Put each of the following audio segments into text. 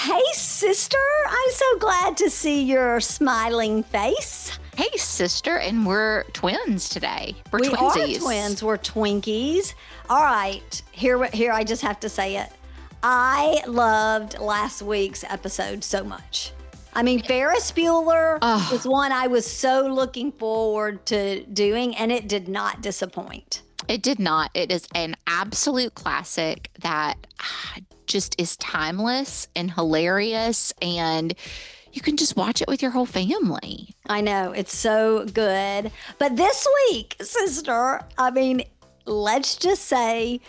Hey, sister. I'm so glad to see your smiling face. Hey, sister, and we're twins today. We're We twinsies. are twins. We're Twinkies. All right. Here, I just have to say it. I loved last week's episode so much. I mean, Ferris Bueller was one I was so looking forward to doing, and it did not disappoint. It did not. It is an absolute classic that just is timeless and hilarious, and you can just watch it with your whole family. I know. It's so good. But this week, sister, I mean, let's just say,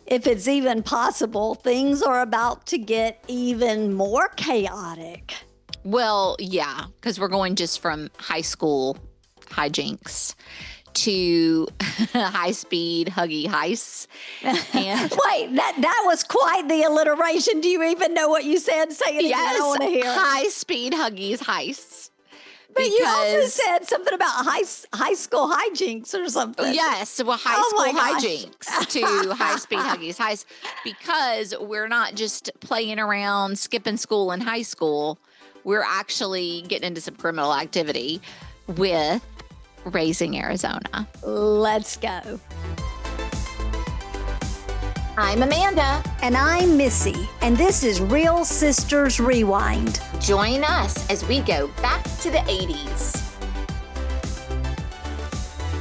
if it's even possible, things are about to get even more chaotic. Well, yeah, because we're going just from high school hijinks to high-speed Huggy heists. And Wait, that was quite the alliteration. Do you even know what you said? Say it again. I don't want to hear. high-speed Huggies heists. But you also said something about high school hijinks or something. Yes, well, high school hijinks to high-speed Huggies heists, because we're not just playing around, skipping school in high school. We're actually getting into some criminal activity with Raising Arizona. Let's go. I'm Amanda. And I'm Missy. And this is Real Sisters Rewind. Join us as we go back to the 80s.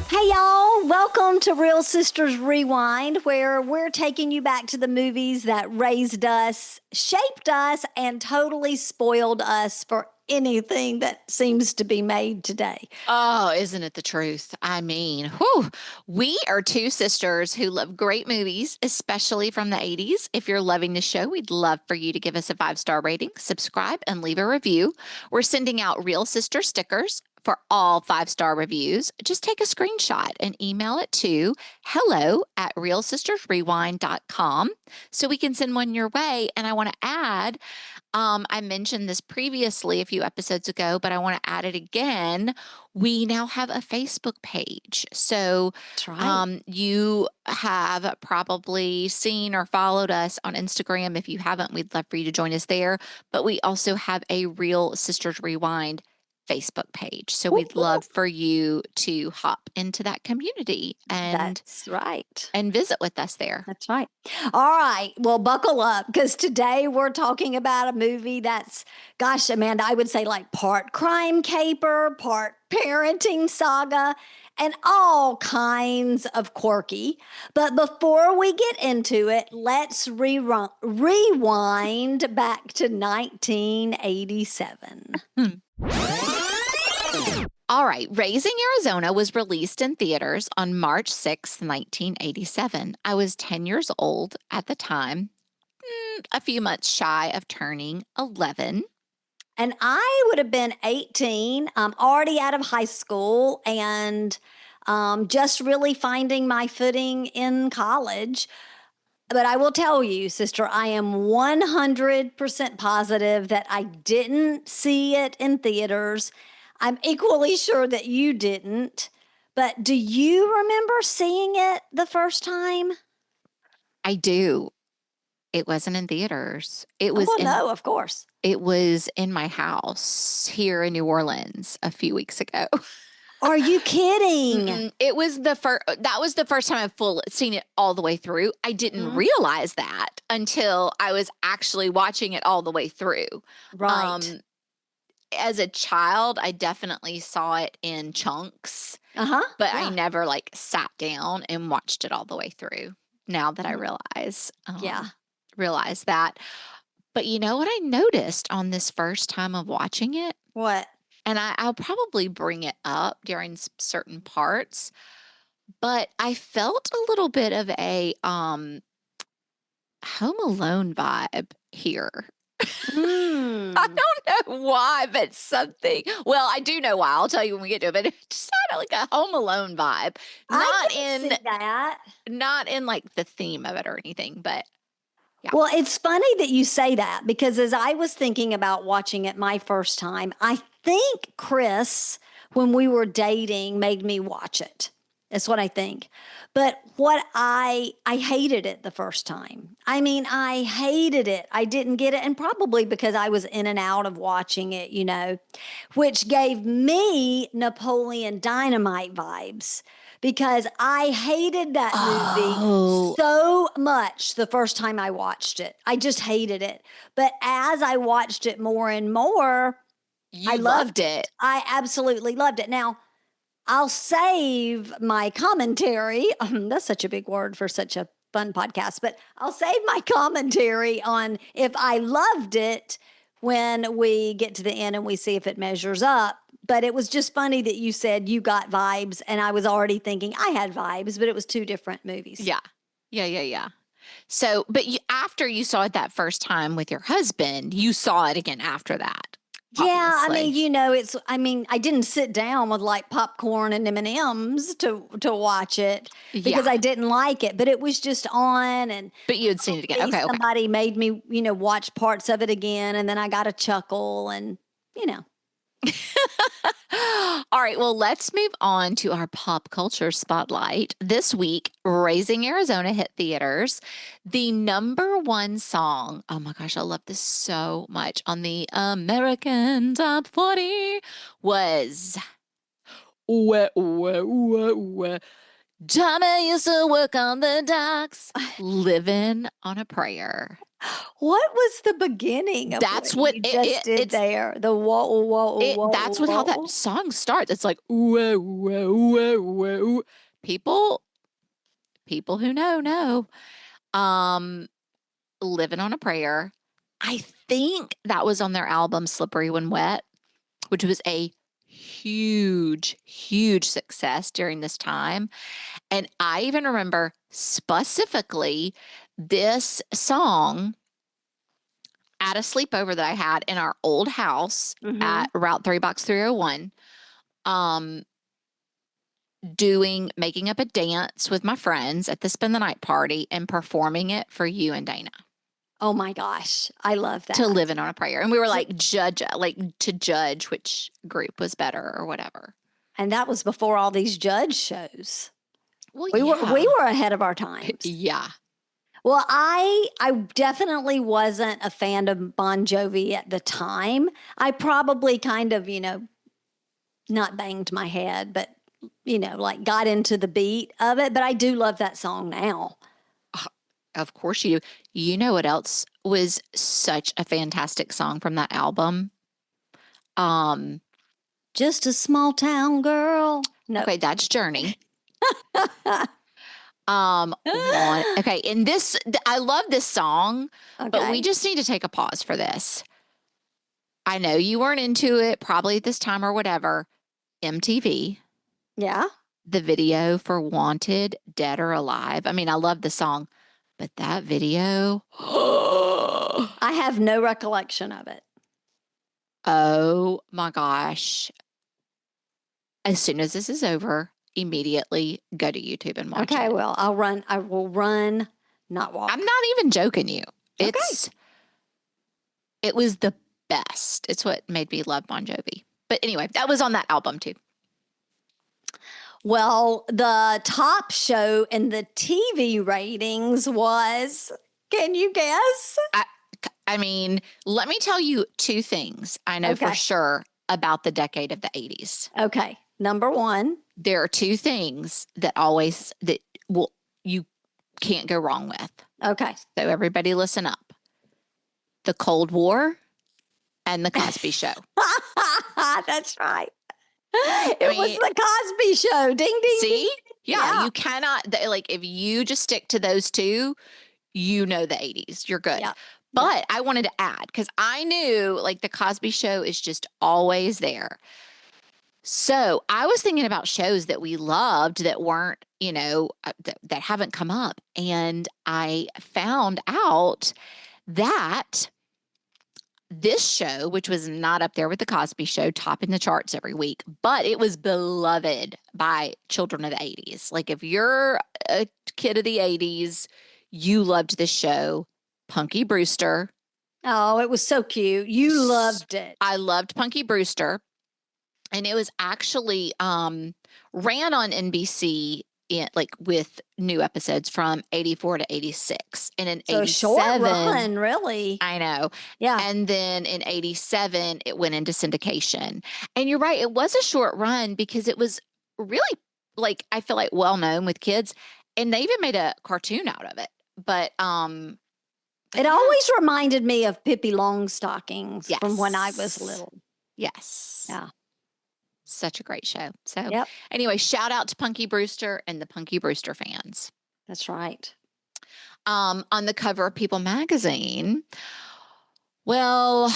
Hey, y'all. Welcome to Real Sisters Rewind, where we're taking you back to the movies that raised us, shaped us, and totally spoiled us for anything that seems to be made today. Oh, isn't it the truth? I mean, we are two sisters who love great movies, especially from the 80s. If you're loving the show, we'd love for you to give us a 5-star rating, subscribe, and leave a review. We're sending out Real Sister stickers for all 5-star reviews. Just take a screenshot and email it to hello@realsistersrewind.com so we can send one your way. And I want to add, I mentioned this previously a few episodes ago, but I want to add it again. We now have a Facebook page. So That's right. you have probably seen or followed us on Instagram. If you haven't, we'd love for you to join us there. But we also have a Real Sisters Rewind Facebook page. So we'd love for you to hop into that community and That's right. and visit with us there. That's right. All right. Well, buckle up, because today we're talking about a movie that's, gosh, Amanda, I would say like part crime caper, part parenting saga, and all kinds of quirky. But before we get into it, let's rewind back to 1987. All right. Raising Arizona was released in theaters on March 6th, 1987. I was 10 years old at the time, a few months shy of turning 11. And I would have been 18, already out of high school, and just really finding my footing in college. But I will tell you, sister, I am 100% positive that I didn't see it in theaters. I'm equally sure that you didn't. But do you remember seeing it the first time? I do. It wasn't in theaters. It was No, of course. It was in my house here in New Orleans a few weeks ago. Are you kidding? It was that was the first time I've seen it all the way through. I didn't realize that until I was actually watching it all the way through. Right. As a child, I definitely saw it in chunks, but I never sat down and watched it all the way through. Now that I realize that. But you know what I noticed on this first time of watching it? What? And I'll probably bring it up during certain parts, but I felt a little bit of a Home Alone vibe here. I don't know why, but something. Well, I do know why. I'll tell you when we get to it. But it just had like a Home Alone vibe. I can see that. Not in like the theme of it or anything, but yeah. Well, it's funny that you say that, because as I was thinking about watching it my first time, I think Chris, when we were dating, made me watch it. That's what I think. But what I hated it the first time. I mean, I hated it. I didn't get it. And probably because I was in and out of watching it, which gave me Napoleon Dynamite vibes because I hated that movie so much the first time I watched it. I just hated it. But as I watched it more and more, You I loved it. I absolutely loved it. Now, I'll save my commentary. That's such a big word for such a fun podcast, but I'll save my commentary on if I loved it when we get to the end and we see if it measures up. But it was just funny that you said you got vibes, and I was already thinking I had vibes, but it was two different movies. Yeah. So, but after you saw it that first time with your husband, you saw it again after that. Yeah, Obviously. I didn't sit down with like popcorn and M&Ms to watch it because Yeah. I didn't like it, but it was just on, and But you had seen it again. Okay. somebody made me, watch parts of it again, and then I got a chuckle, and All right. Well, let's move on to our pop culture spotlight. This week, Raising Arizona hit theaters. The number one song, oh my gosh, I love this so much, on the American Top 40 was Tommy used to work on the docks, living on a prayer. What was the beginning of That's what what you just did there? The whoa, whoa, whoa, that's how that whoa. song starts. It's like whoa, whoa, whoa, whoa. People who know. Living on a prayer. I think that was on their album Slippery When Wet, which was a huge, huge success during this time. And I even remember specifically this song at a sleepover that I had in our old house at Route 3 Box 301, making up a dance with my friends at the Spend the Night party and performing it for you and Dana. Oh my gosh, I love that. To Living on a Prayer. And we were like to judge which group was better or whatever. And that was before all these judge shows. Well, we were ahead of our times. Yeah. Well, I definitely wasn't a fan of Bon Jovi at the time. I probably kind of, not banged my head, but, like got into the beat of it. But I do love that song now. Of course you do. You know what else was such a fantastic song from that album? Just a small town girl. No. Okay, that's Journey. Okay, and I love this song, but we just need to take a pause for this. I know you weren't into it probably at this time or whatever. MTV. Yeah. The video for Wanted, Dead or Alive. I mean, I love the song, but that video. I have no recollection of it. Oh my gosh. As soon as this is over, immediately go to YouTube and watch it. Okay, well, I will run, not walk. I'm not even joking you. It was the best. It's what made me love Bon Jovi. But anyway, that was on that album too. Well, the top show in the TV ratings was, can you guess? I mean, let me tell you two things I know for sure about the decade of the 80s. Okay. Number one. There are two things you can't go wrong with. Okay. So everybody listen up. The Cold War and the Cosby Show. That's right. It was the Cosby Show. Ding, ding. See? Yeah. You cannot, if you just stick to those two, the 80s. You're good. Yeah. But I wanted to add, because I knew the Cosby Show is just always there. So I was thinking about shows that we loved that weren't, that haven't come up. And I found out that this show, which was not up there with the Cosby Show, topping the charts every week, but it was beloved by children of the 80s. If you're a kid of the 80s, you loved this show. Punky Brewster. Oh, it was so cute. You loved it. I loved Punky Brewster. And it was actually ran on NBC with new episodes from 84 to 86. And in So short 87, run, really. I know. Yeah. And then in 87, it went into syndication. And you're right, it was a short run because it was really, like, I feel like well known with kids. And they even made a cartoon out of it. But It always reminded me of Pippi Longstockings from when I was Yes. little. yes. Yeah. Such a great show. So Yep. anyway, shout out to Punky Brewster and the Punky Brewster fans. That's right. On the cover of People magazine, well,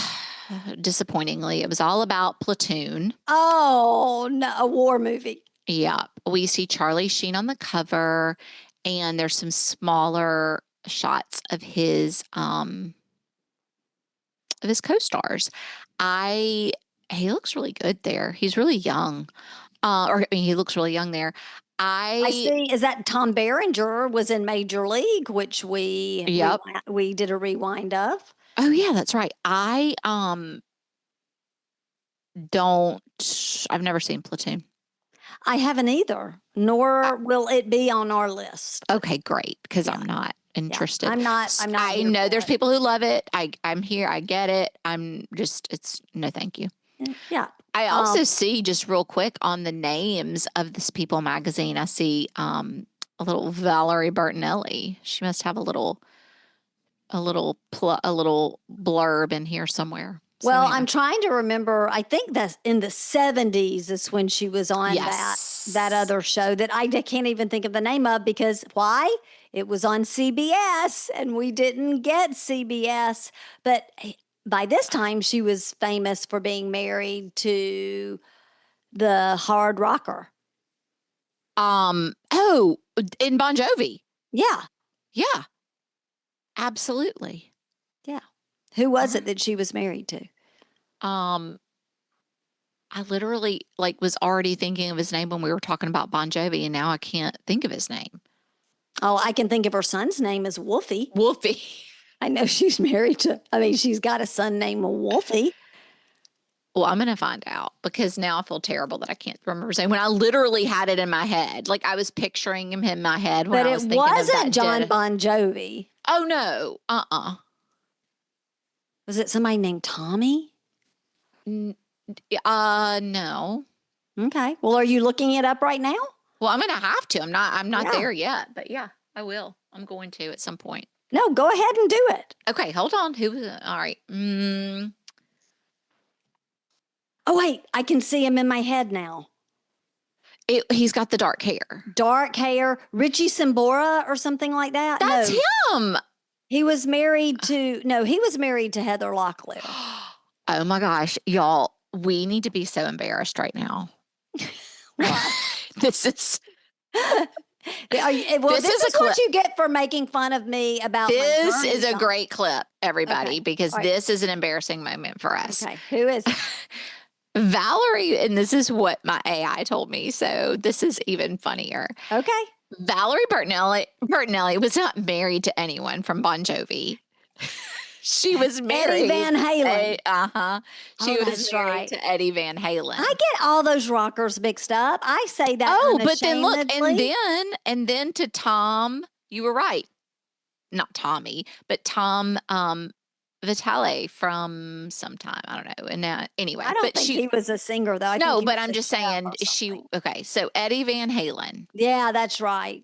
disappointingly, it was all about Platoon. Oh, no, a war movie. Yeah. We see Charlie Sheen on the cover, and there's some smaller shots of his co-stars. He looks really good there. He's really young. He looks really young there. I see. Is that Tom Berenger was in Major League, which we did a rewind of. Oh yeah, that's right. I've never seen Platoon. I haven't either, nor will it be on our list. Okay, great, because I'm not interested. I'm not. I know there's people who love it. I'm here. I get it. It's no thank you. Yeah. I also see, just real quick, on the names of this People magazine, I see a little Valerie Bertinelli. She must have a little blurb in here somewhere. So Well, anyway. I'm trying to remember. I think that's in the 70s is when she was on that other show that I can't even think of the name of, because why? It was on CBS and we didn't get CBS. But by this time, she was famous for being married to the hard rocker. In Bon Jovi. Yeah. Yeah. Absolutely. Yeah. Who was it that she was married to? I literally was already thinking of his name when we were talking about Bon Jovi, and now I can't think of his name. Oh, I can think of her son's name as Wolfie. Wolfie. I know she's married to, she's got a son named Wolfie. Well, I'm going to find out, because now I feel terrible that I can't remember his name when I literally had it in my head. Like, I was picturing him in my head when I was thinking of that. But it wasn't John Bon Jovi. Oh, no. Was it somebody named Tommy? No. Okay. Well, are you looking it up right now? Well, I'm going to have to. I'm not there yet, but yeah, I will. I'm going to at some point. No, go ahead and do it. Okay, hold on. All right. Oh, wait, I can see him in my head now. He's got the dark hair. Dark hair. Richie Sambora or something like that? That's him. He was married to Heather Locklear. Oh my gosh, y'all, we need to be so embarrassed right now. This is... this is what you get for making fun of me about this is a great clip, everybody, because this is an embarrassing moment for us. Okay, who is it? Valerie, and this is what my AI told me, so this is even funnier. Okay. Valerie Bertinelli was not married to anyone from Bon Jovi. She was married. Eddie Van Halen. She was married to Eddie Van Halen. I get all those rockers mixed up. I say that. Oh, but then look, and then to Tom, you were right. Not Tommy, but Tom Vitale from sometime. I don't know. And anyway, I don't think he was a singer though. No, but I'm just saying okay. So Eddie Van Halen. Yeah, that's right.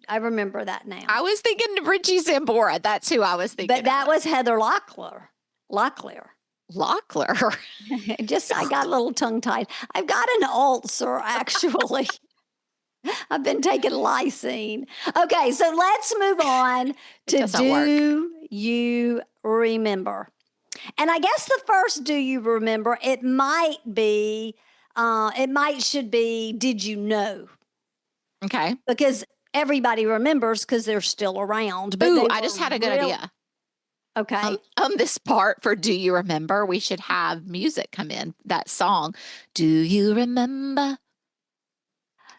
I remember that now. I was thinking of Richie Sambora. That's who I was thinking. But that was Heather Locklear. Locklear. I got a little tongue tied. I've got an ulcer actually. I've been taking lysine. Okay, so let's move on to Do You Remember? And I guess the first Do You Remember, should be, Did You Know? Okay. Because everybody remembers because they're still around. But I just had a good idea. Okay. On this part for Do You Remember, we should have music come in, that song. Do you remember?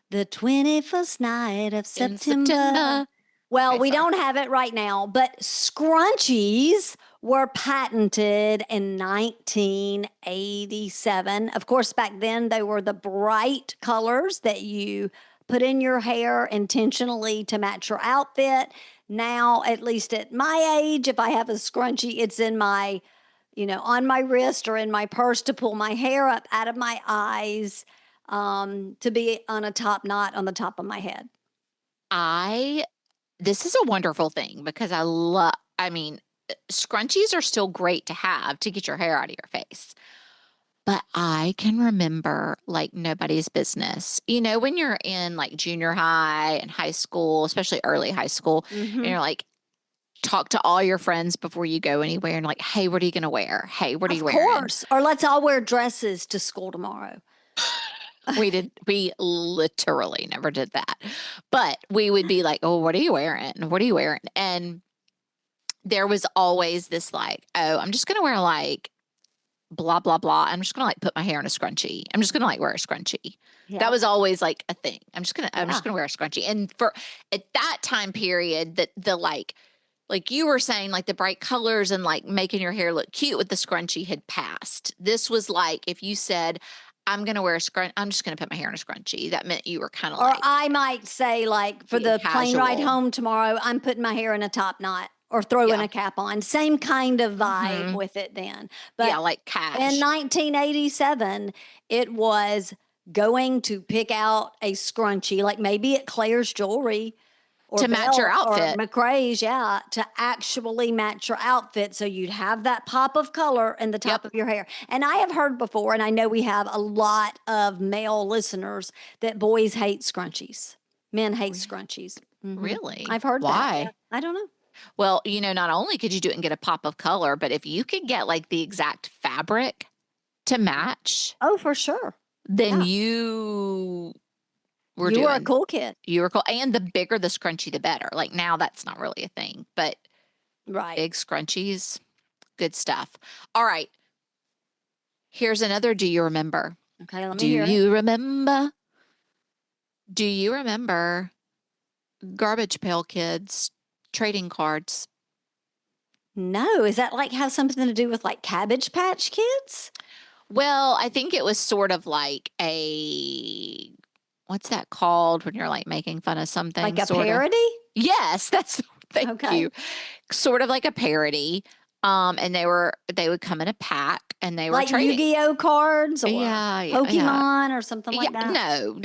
The 21st night of September. Well, we don't have it right now, but Scrunchies were patented in 1987. Of course, back then they were the bright colors that you put in your hair intentionally to match your outfit. Now, at least at my age, if I have a scrunchie, it's in my, on my wrist or in my purse to pull my hair up out of my eyes, to be on a top knot on the top of my head. This is a wonderful thing because scrunchies are still great to have to get your hair out of your face. But I can remember like nobody's business. When you're in like junior high and high school, especially early high school, and you're like, talk to all your friends before you go anywhere and like, hey, what are you going to wear? Hey, what are you wearing? Of course. Or let's all wear dresses to school tomorrow. We literally never did that. But we would be like, oh, what are you wearing? What are you wearing? And there was always this like, oh, I'm just going to wear like blah, blah, blah. I'm just going to like put my hair in a scrunchie. I'm just going to like wear a scrunchie. Yeah. That was always like a thing. I'm just going to wear a scrunchie. And for at that time period, that the like you were saying, like the bright colors and like making your hair look cute with the scrunchie had passed. This was like, if you said, I'm going to wear a scrunchie, I'm just going to put my hair in a scrunchie, that meant you were kind of like. Or I might say like, for the plane ride home tomorrow, I'm putting my hair in a top knot. Or throwing a cap on. Same kind of vibe with it then. But like cash. In 1987, it was going to pick out a scrunchie, like maybe at Claire's Jewelry. Or to match your outfit. Or McRae's, to actually match your outfit so you'd have that pop of color in the top of your hair. And I have heard before, and I know we have a lot of male listeners, that boys hate scrunchies. Men hate scrunchies. Really? I've heard that. Why? I don't know. Well, not only could you do it and get a pop of color, but if you could get like the exact fabric to match. Oh, for sure. Then you were a cool kid. You were cool. And the bigger the scrunchie, the better. Like now that's not really a thing, but big scrunchies, good stuff. All right. Here's another do you remember? Okay, let me hear it. Do you remember Garbage Pail Kids trading cards? No. Is that like have something to do with like Cabbage Patch Kids? Well, I think it was sort of like a, what's that called when you're like making fun of something? Like a parody? Yes, thank you. Sort of like a parody. And they would come in a pack and they were like trading. Yu-Gi-Oh cards or Pokemon or something like that? No.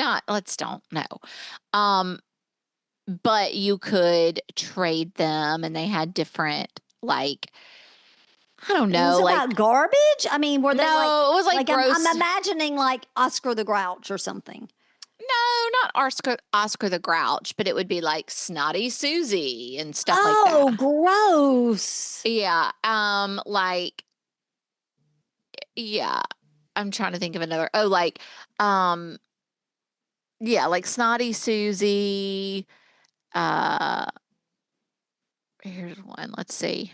But you could trade them and they had different, like, I don't know. Was it like about garbage? I mean, were they it was like gross. I'm imagining like Oscar the Grouch or something. No, not Oscar the Grouch, but it would be like Snotty Susie and stuff like that. Oh, gross. Yeah. I'm trying to think of another. Oh, like Snotty Susie. Here's one. Let's see.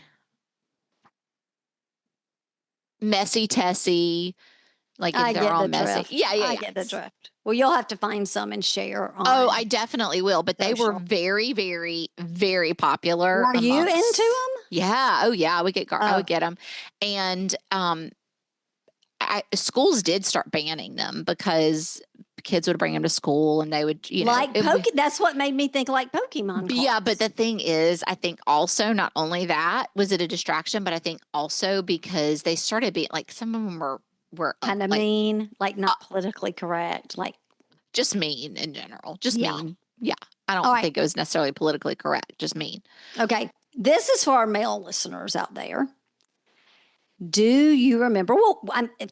Messy Tessie. Like if they're all messy. Drift. Yeah. I get the drift. Well, you'll have to find some and share. I definitely will. But they were very, very, very popular. Were you into them? Yeah. Oh, yeah. I would get them. And schools did start banning them because kids would bring them to school and they would, that's what made me think like Pokemon cards. Yeah, but the thing is, I think also not only that was it a distraction, but I think also because they started being like some of them were kind of mean, like not politically correct, like just mean in general, just mean. Yeah, I don't think it was necessarily politically correct, just mean. Okay, this is for our male listeners out there. Do you remember? Well,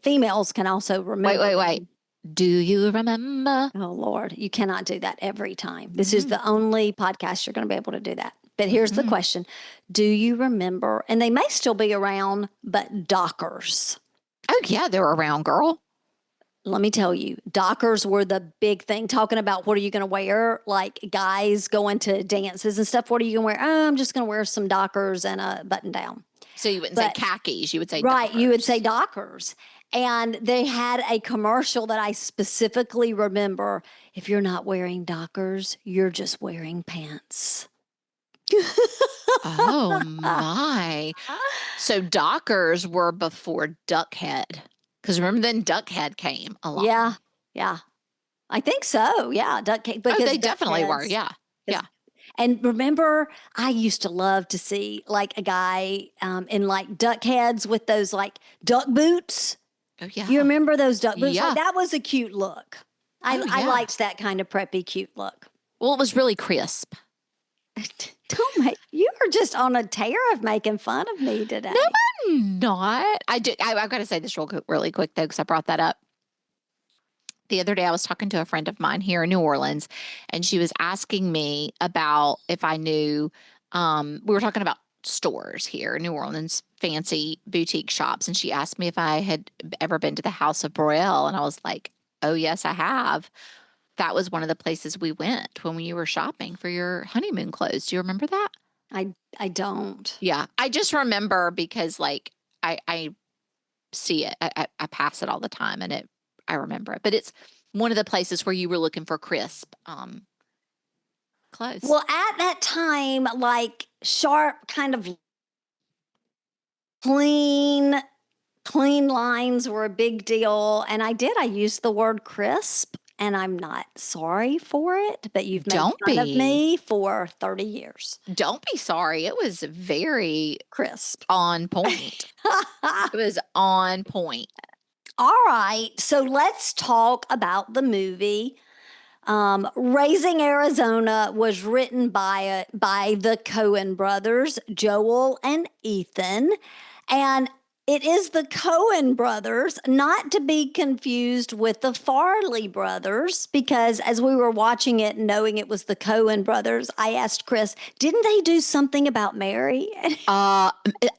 females can also remember. Wait. Do you remember? Oh, Lord. You cannot do that every time. This is the only podcast you're going to be able to do that. But here's the question. Do you remember, and they may still be around, but Dockers? Oh, yeah, they're around, girl. Let me tell you, Dockers were the big thing. Talking about what are you going to wear? Like guys going to dances and stuff. What are you going to wear? Oh, I'm just going to wear some Dockers and a button down. So you wouldn't say khakis. You would say Dockers. Right, you would say Dockers. And they had a commercial that I specifically remember. If you're not wearing Dockers, you're just wearing pants. Oh my. So Dockers were before Duckhead. Because remember then Duckhead came along. Yeah. Yeah. I think so. Yeah. Duck cake. Oh, Because they definitely were. Duckheads. Yeah. Yeah. And remember, I used to love to see like a guy in like duck heads with those like duck boots. Oh, yeah. You remember those duck boots? Yeah. Like that was a cute look. I Oh, yeah. liked that kind of preppy, cute look. Well, it was really crisp. Don't make you are just on a tear of making fun of me today. No, I'm not. I've got to say this really quick though, because I brought that up. The other day, I was talking to a friend of mine here in New Orleans, and she was asking me about if I knew. We were talking about stores here in New Orleans, fancy boutique shops, and she asked me if I had ever been to the House of Broel, and I was like, "Oh yes, I have." That was one of the places we went when you were shopping for your honeymoon clothes. Do you remember that? I don't. Yeah, I just remember because like I see it, I pass it all the time, and I remember it. But it's one of the places where you were looking for crisp clothes. Well, at that time, like sharp, kind of clean lines were a big deal. And I used the word crisp, and I'm not sorry for it, but you've made Don't fun of be. me for 30 years. Don't be sorry. It was very Crisp. on point. It was on point. All right. So let's talk about the movie. Raising Arizona was written by the Coen brothers, Joel and Ethan. And it is the Coen brothers, not to be confused with the Farley brothers, because as we were watching it, knowing it was the Coen brothers, I asked Chris, didn't they do something about Mary?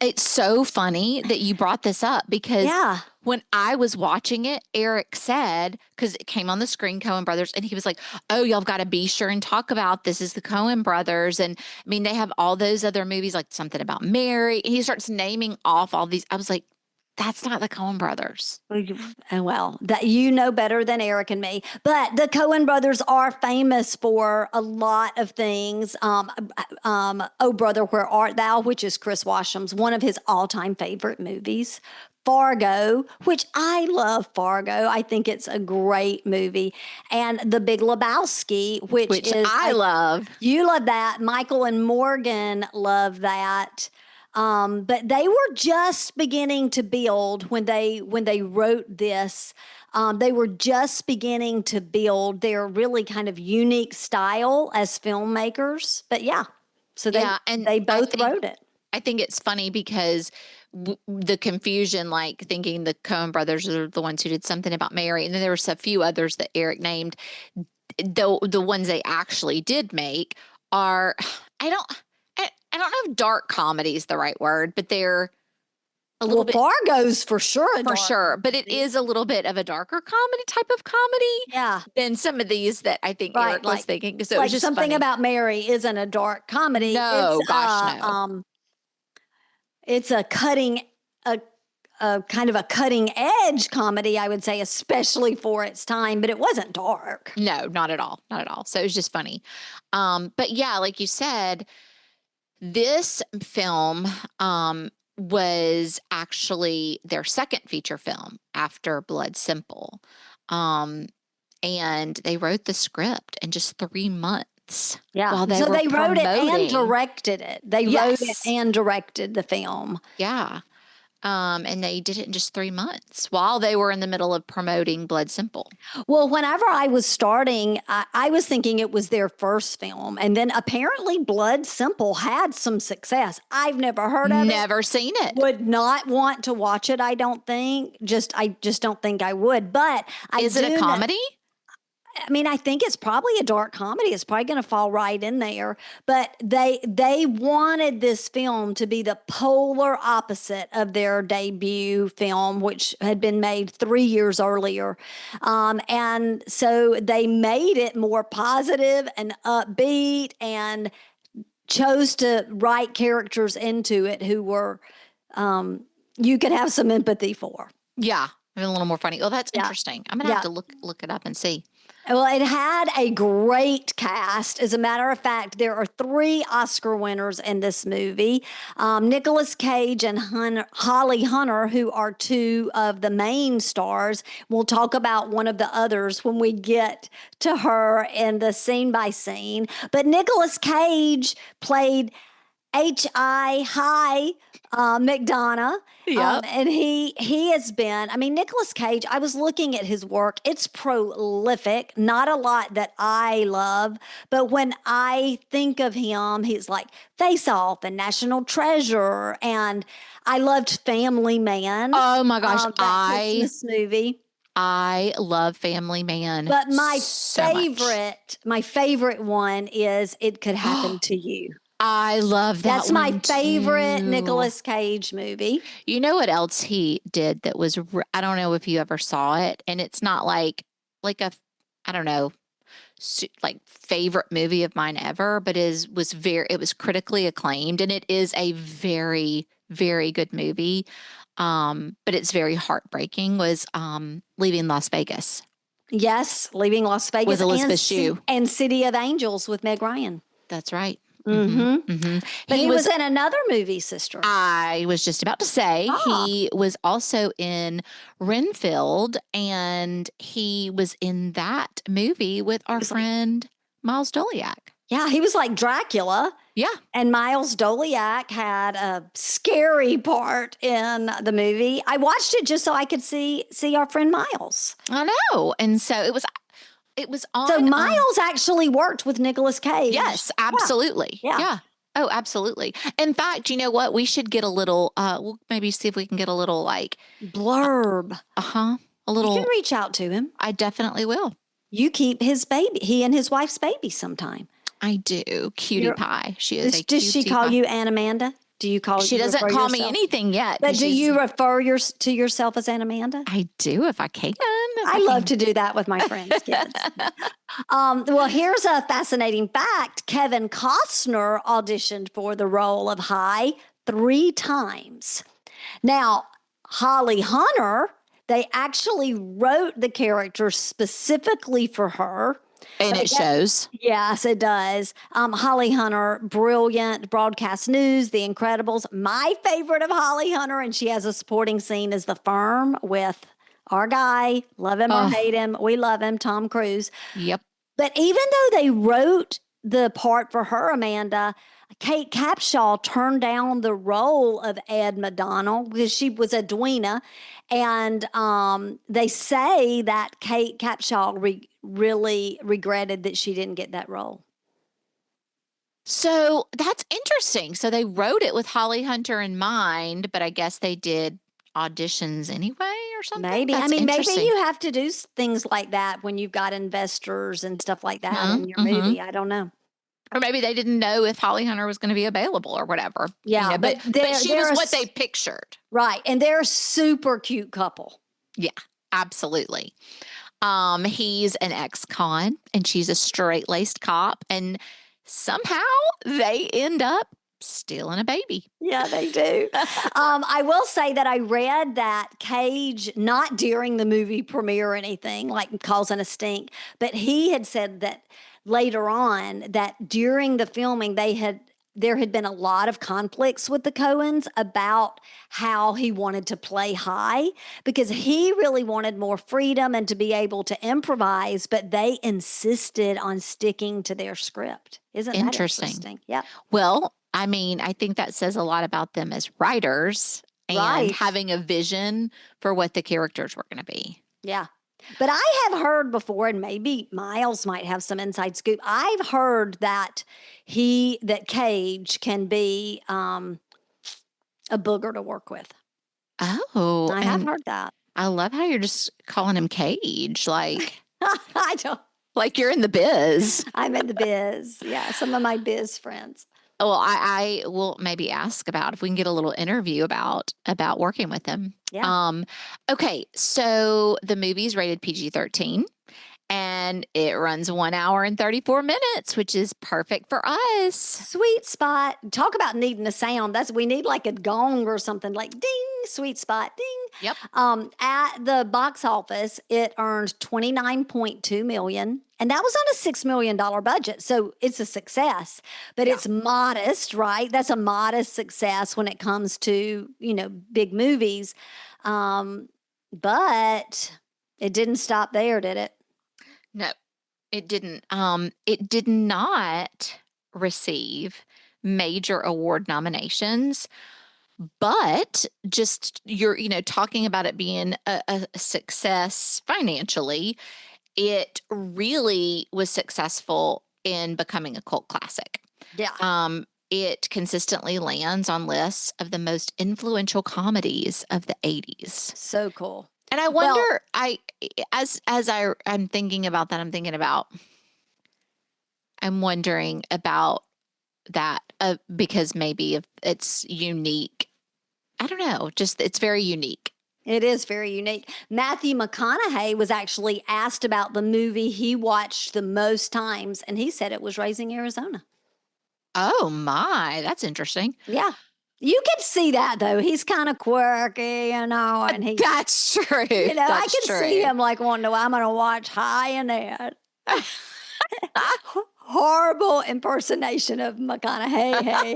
It's so funny that you brought this up because Yeah. when I was watching it, Eric said, because it came on the screen, Coen Brothers, and he was like, "Oh, y'all got to be sure and talk about this is the Coen Brothers." And I mean, they have all those other movies, like something about Mary. And he starts naming off all these. I was like, that's not the Coen Brothers. Well, that you know better than Eric and me. But the Coen brothers are famous for a lot of things. Oh Brother, Where Art Thou, which is Chris Washam's one of his all-time favorite movies. Fargo, which I love Fargo. I think it's a great movie. And The Big Lebowski, which is I love. You love that. Michael and Morgan love that. But they were just beginning to build when they wrote this. They were just beginning to build their really kind of unique style as filmmakers. But yeah, so they both wrote it. I think it's funny because the confusion, like thinking the Coen brothers are the ones who did something about Mary, and then there was a few others that Eric named. The ones they actually did make are I don't know if dark comedy is the right word, but they're a little bit. Fargo's for sure, but it is a little bit of a darker comedy type of comedy. Yeah, than some of these that I think Eric was thinking. So like it was just something funny. about Mary isn't a dark comedy. No, gosh, no. It's a kind of a cutting edge comedy, I would say, especially for its time, but it wasn't dark. No, not at all. Not at all. So it was just funny. But yeah, like you said, this film was actually their second feature film after Blood Simple. And they wrote the script in just 3 months. Yeah. So they wrote it and directed it. They wrote it and directed the film. Yeah. And they did it in just 3 months while they were in the middle of promoting Blood Simple. Well, whenever I was starting, I was thinking it was their first film. And then apparently Blood Simple had some success. I've never heard of it. Never seen it. Would not want to watch it, I don't think. I just don't think I would. But Is it a comedy? I mean, I think it's probably a dark comedy. It's probably going to fall right in there. But they wanted this film to be the polar opposite of their debut film, which had been made 3 years earlier. And so they made it more positive and upbeat and chose to write characters into it who were you could have some empathy for. Yeah. A little more funny. Oh, that's interesting. I'm going to have to look it up and see. Well, it had a great cast. As a matter of fact, there are 3 Oscar winners in this movie. Nicolas Cage and Holly Hunter, who are 2 of the main stars. We'll talk about one of the others when we get to her in the scene by scene. But Nicolas Cage played Hi McDonough. Yep. And he has been, I mean, Nicolas Cage, I was looking at his work. It's prolific, not a lot that I love, but when I think of him, he's like Face Off and National Treasure. And I loved Family Man. Oh my gosh, that Christmas movie. I love Family Man. But my so much. favorite one is It Could Happen to You. I love that. That's my favorite Nicolas Cage movie. You know what else he did that was, I don't know if you ever saw it, and it's not like a, I don't know, like favorite movie of mine ever, but it was critically acclaimed, and it is a very, very good movie. But it's very heartbreaking, was Leaving Las Vegas. Yes, Leaving Las Vegas. With Elizabeth Shue. And City of Angels with Meg Ryan. That's right. Mm-hmm. Mm-hmm. But he was in another movie, sister. I was just about to say, he was also in Renfield, and he was in that movie with our friend Miles Doliak. Yeah, he was like Dracula. Yeah. And Miles Doliak had a scary part in the movie. I watched it just so I could see our friend Miles. I know. And so it was on. So Miles actually worked with Nicolas Cage. Yes, absolutely. Yeah. Oh, absolutely. In fact, you know what? We should get a little, we'll maybe see if we can get a little like blurb. A little. You can reach out to him. I definitely will. You keep his baby, he and his wife's baby sometime. I do. Cutie pie. She is a cutie Does she call you Aunt Amanda? Do you call? She doesn't call me anything yet. But do you refer to yourself as Aunt Amanda? I do, if I can. I love to do that with my friends' kids. Well, here's a fascinating fact. Kevin Costner auditioned for the role of Hi 3 times. Now, Holly Hunter, they actually wrote the character specifically for her. And it shows. Yes, it does. Holly Hunter, brilliant, Broadcast News, The Incredibles. My favorite of Holly Hunter, and she has a supporting scene, is The Firm with our guy. Love him or hate him. We love him, Tom Cruise. Yep. But even though they wrote the part for her, Amanda, Kate Capshaw turned down the role of Ed McDunnough because she was Edwina. And they say that Kate Capshaw really regretted that she didn't get that role. So that's interesting. So they wrote it with Holly Hunter in mind, but I guess they did auditions anyway or something? Maybe. That's maybe you have to do things like that when you've got investors and stuff like that in your movie. I don't know. Or maybe they didn't know if Holly Hunter was going to be available or whatever. Yeah, but she was what they pictured. Right. And they're a super cute couple. Yeah, absolutely. He's an ex-con and she's a straight-laced cop. And somehow they end up stealing a baby. Yeah, they do. I will say that I read that Cage, not during the movie premiere or anything, like causing a stink, but he had said that later on that during the filming there had been a lot of conflicts with the Coens about how he wanted to play High, because he really wanted more freedom and to be able to improvise, but they insisted on sticking to their script. Isn't that interesting? Yeah. Well, I think that says a lot about them as writers and having a vision for what the characters were going to be. Yeah. But I have heard before, and maybe Miles might have some inside scoop. I've heard that Cage can be a booger to work with. Oh, I have heard that. I love how you're just calling him Cage, like I don't. Like you're in the biz. I'm in the biz. Yeah, some of my biz friends. Well, I will maybe ask about if we can get a little interview about working with him. Yeah. Okay, so the movie's rated PG-13, And it runs 1 hour and 34 minutes, which is perfect for us. Sweet spot. Talk about needing a sound. We need like a gong or something, like ding, sweet spot, ding. Yep. At the box office, it earned $29.2 million, and that was on a $6 million budget. So it's a success, but it's modest, right? That's a modest success when it comes to, big movies. But it didn't stop there, did it? No, it didn't. It did not receive major award nominations, but just you're, talking about it being a success financially, it really was successful in becoming a cult classic. Yeah. It consistently lands on lists of the most influential comedies of the 80s. So cool. And I wonder, I'm thinking about that, I'm wondering about that because maybe if it's unique. I don't know, just it's very unique. It is very unique. Matthew McConaughey was actually asked about the movie he watched the most times, and he said it was Raising Arizona. Oh my, that's interesting. Yeah. You can see that though. He's kind of quirky, and that's true. I can see him like wanting to. I'm going to watch High and Ed. Horrible impersonation of McConaughey. Hey.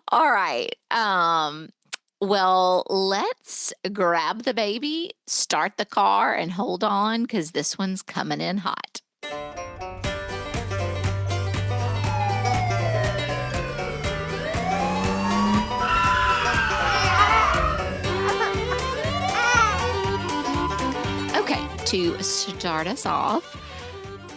All right. Well, let's grab the baby, start the car, and hold on because this one's coming in hot. To start us off,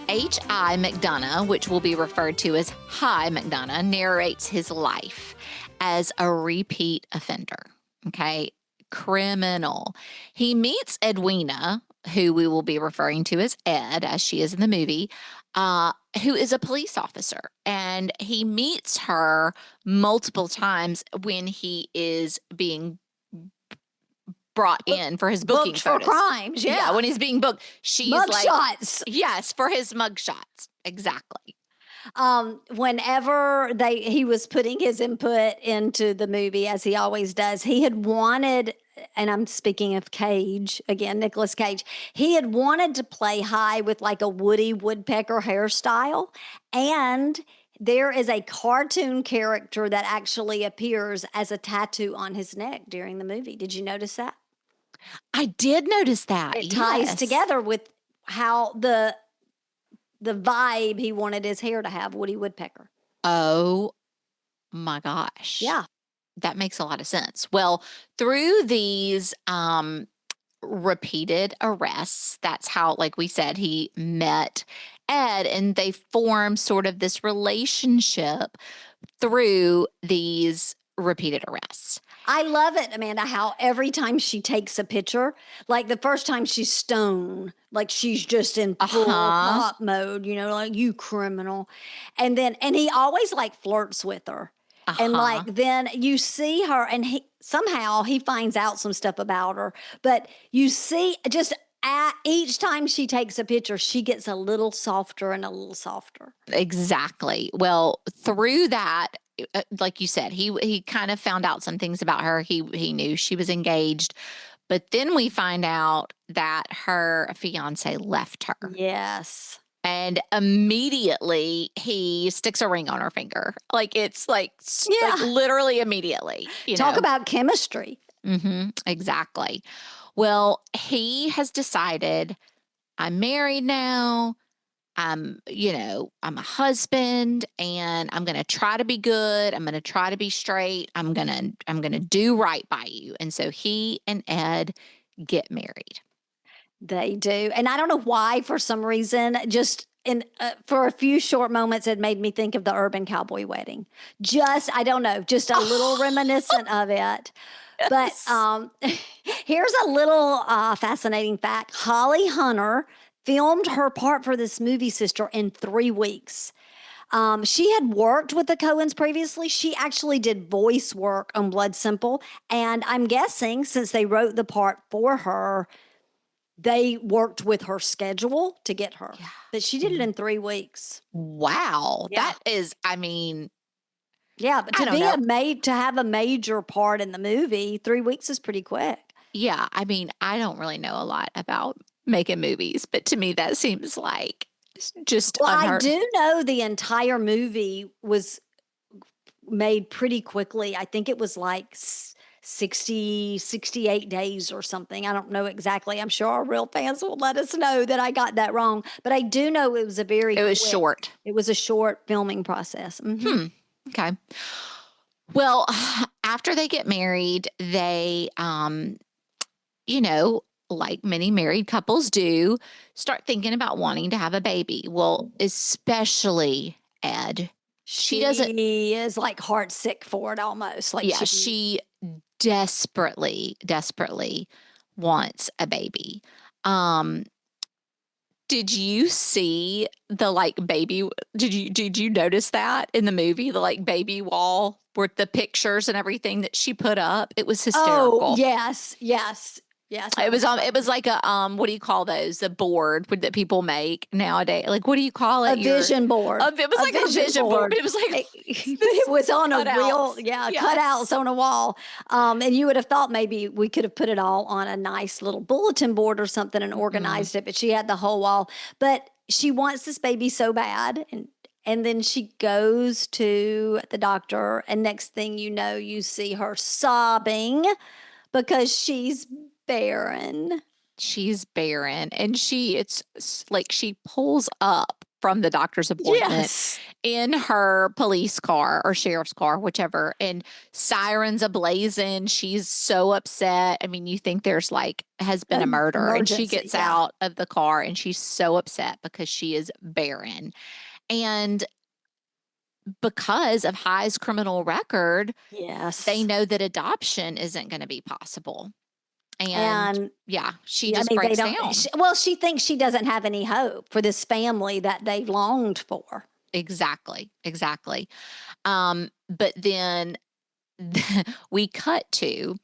H.I. McDunnough, which will be referred to as Hi McDunnough, narrates his life as a repeat offender. Okay, criminal. He meets Edwina, who we will be referring to as Ed, as she is in the movie, who is a police officer. And he meets her multiple times when he is being brought in for his booking photos. For crimes, yeah. When he's being booked, she's mugshots. Yes, for his mugshots. Exactly. Whenever he was putting his input into the movie, as he always does, he had wanted, and I'm speaking of Cage, again, Nicolas Cage, he had wanted to play High with like a Woody Woodpecker hairstyle. And there is a cartoon character that actually appears as a tattoo on his neck during the movie. Did you notice that? I did notice that. It ties together with how the vibe he wanted his hair to have, Woody Woodpecker. Oh my gosh. Yeah. That makes a lot of sense. Well, through these repeated arrests, that's how, like we said, he met Ed, and they formed sort of this relationship through these repeated arrests. I love it, Amanda, how every time she takes a picture, like the first time she's stoned, like she's just in full cop mode, like, you criminal. And he always like flirts with her. And like, then you see her, and somehow he finds out some stuff about her, but you see just each time she takes a picture, she gets a little softer and a little softer. Exactly. Well, through that, like you said, he kind of found out some things about her. He knew she was engaged, but then we find out that her fiance left her. Yes. And immediately he sticks a ring on her finger. Like it's like literally immediately. Talk about chemistry. Mm-hmm, exactly. Well, he has decided, I'm married now. I'm a husband, and I'm going to try to be good. I'm going to try to be straight. I'm going to do right by you. And so he and Ed get married. They do. And I don't know why, for some reason, just for a few short moments, it made me think of the Urban Cowboy Wedding. I don't know, just a little reminiscent of it. Yes. But here's a little fascinating fact. Holly Hunter filmed her part for this movie, Sister, in 3 weeks. She had worked with the Coens previously. She actually did voice work on Blood Simple. And I'm guessing since they wrote the part for her, they worked with her schedule to get her. Yeah. But she did it in 3 weeks. Wow. Yeah. That is, I mean, Yeah, but I to don't know. to have a major part in the movie, 3 weeks is pretty quick. Yeah. I mean, I don't really know a lot about making movies, but to me, that seems like just Well, I unheard. do know the entire movie was made pretty quickly. I think it was like 60, 68 days or something. I don't know exactly. I'm sure our real fans will let us know that I got that wrong. But I do know it was a very It was quick- short. It was a short filming process. Mhm. Okay. Well, after they get married, they, you know, like many married couples do, start thinking about wanting to have a baby. Well, especially Ed. She doesn't, She is like heartsick for it almost. Like yeah, she desperately, desperately wants a baby. Did you see the like baby? Did you notice that in the movie, the like baby wall with the pictures and everything that she put up? It was hysterical. Oh, yes, yes, yes. It was it was like a what do you call those? The board that people make nowadays. Like what do you call it? A vision board. It was like a vision board, but it was like it was on a real, cutouts. cutouts on a wall. And you would have thought maybe we could have put it all on a nice little bulletin board or something and organized it, but she had the whole wall. But she wants this baby so bad, and then she goes to the doctor, and next thing you know, you see her sobbing because she's barren. She's barren, and it's like she pulls up from the doctor's appointment in her police car or sheriff's car, whichever, and sirens ablazing. She's so upset. I mean, you think there's like has been a murder, and she gets out of the car and she's so upset because she is barren. And because of High's criminal record, they know that adoption isn't going to be possible. And yeah, she just breaks down. She thinks she doesn't have any hope for this family that they've longed for. Exactly. But then we cut to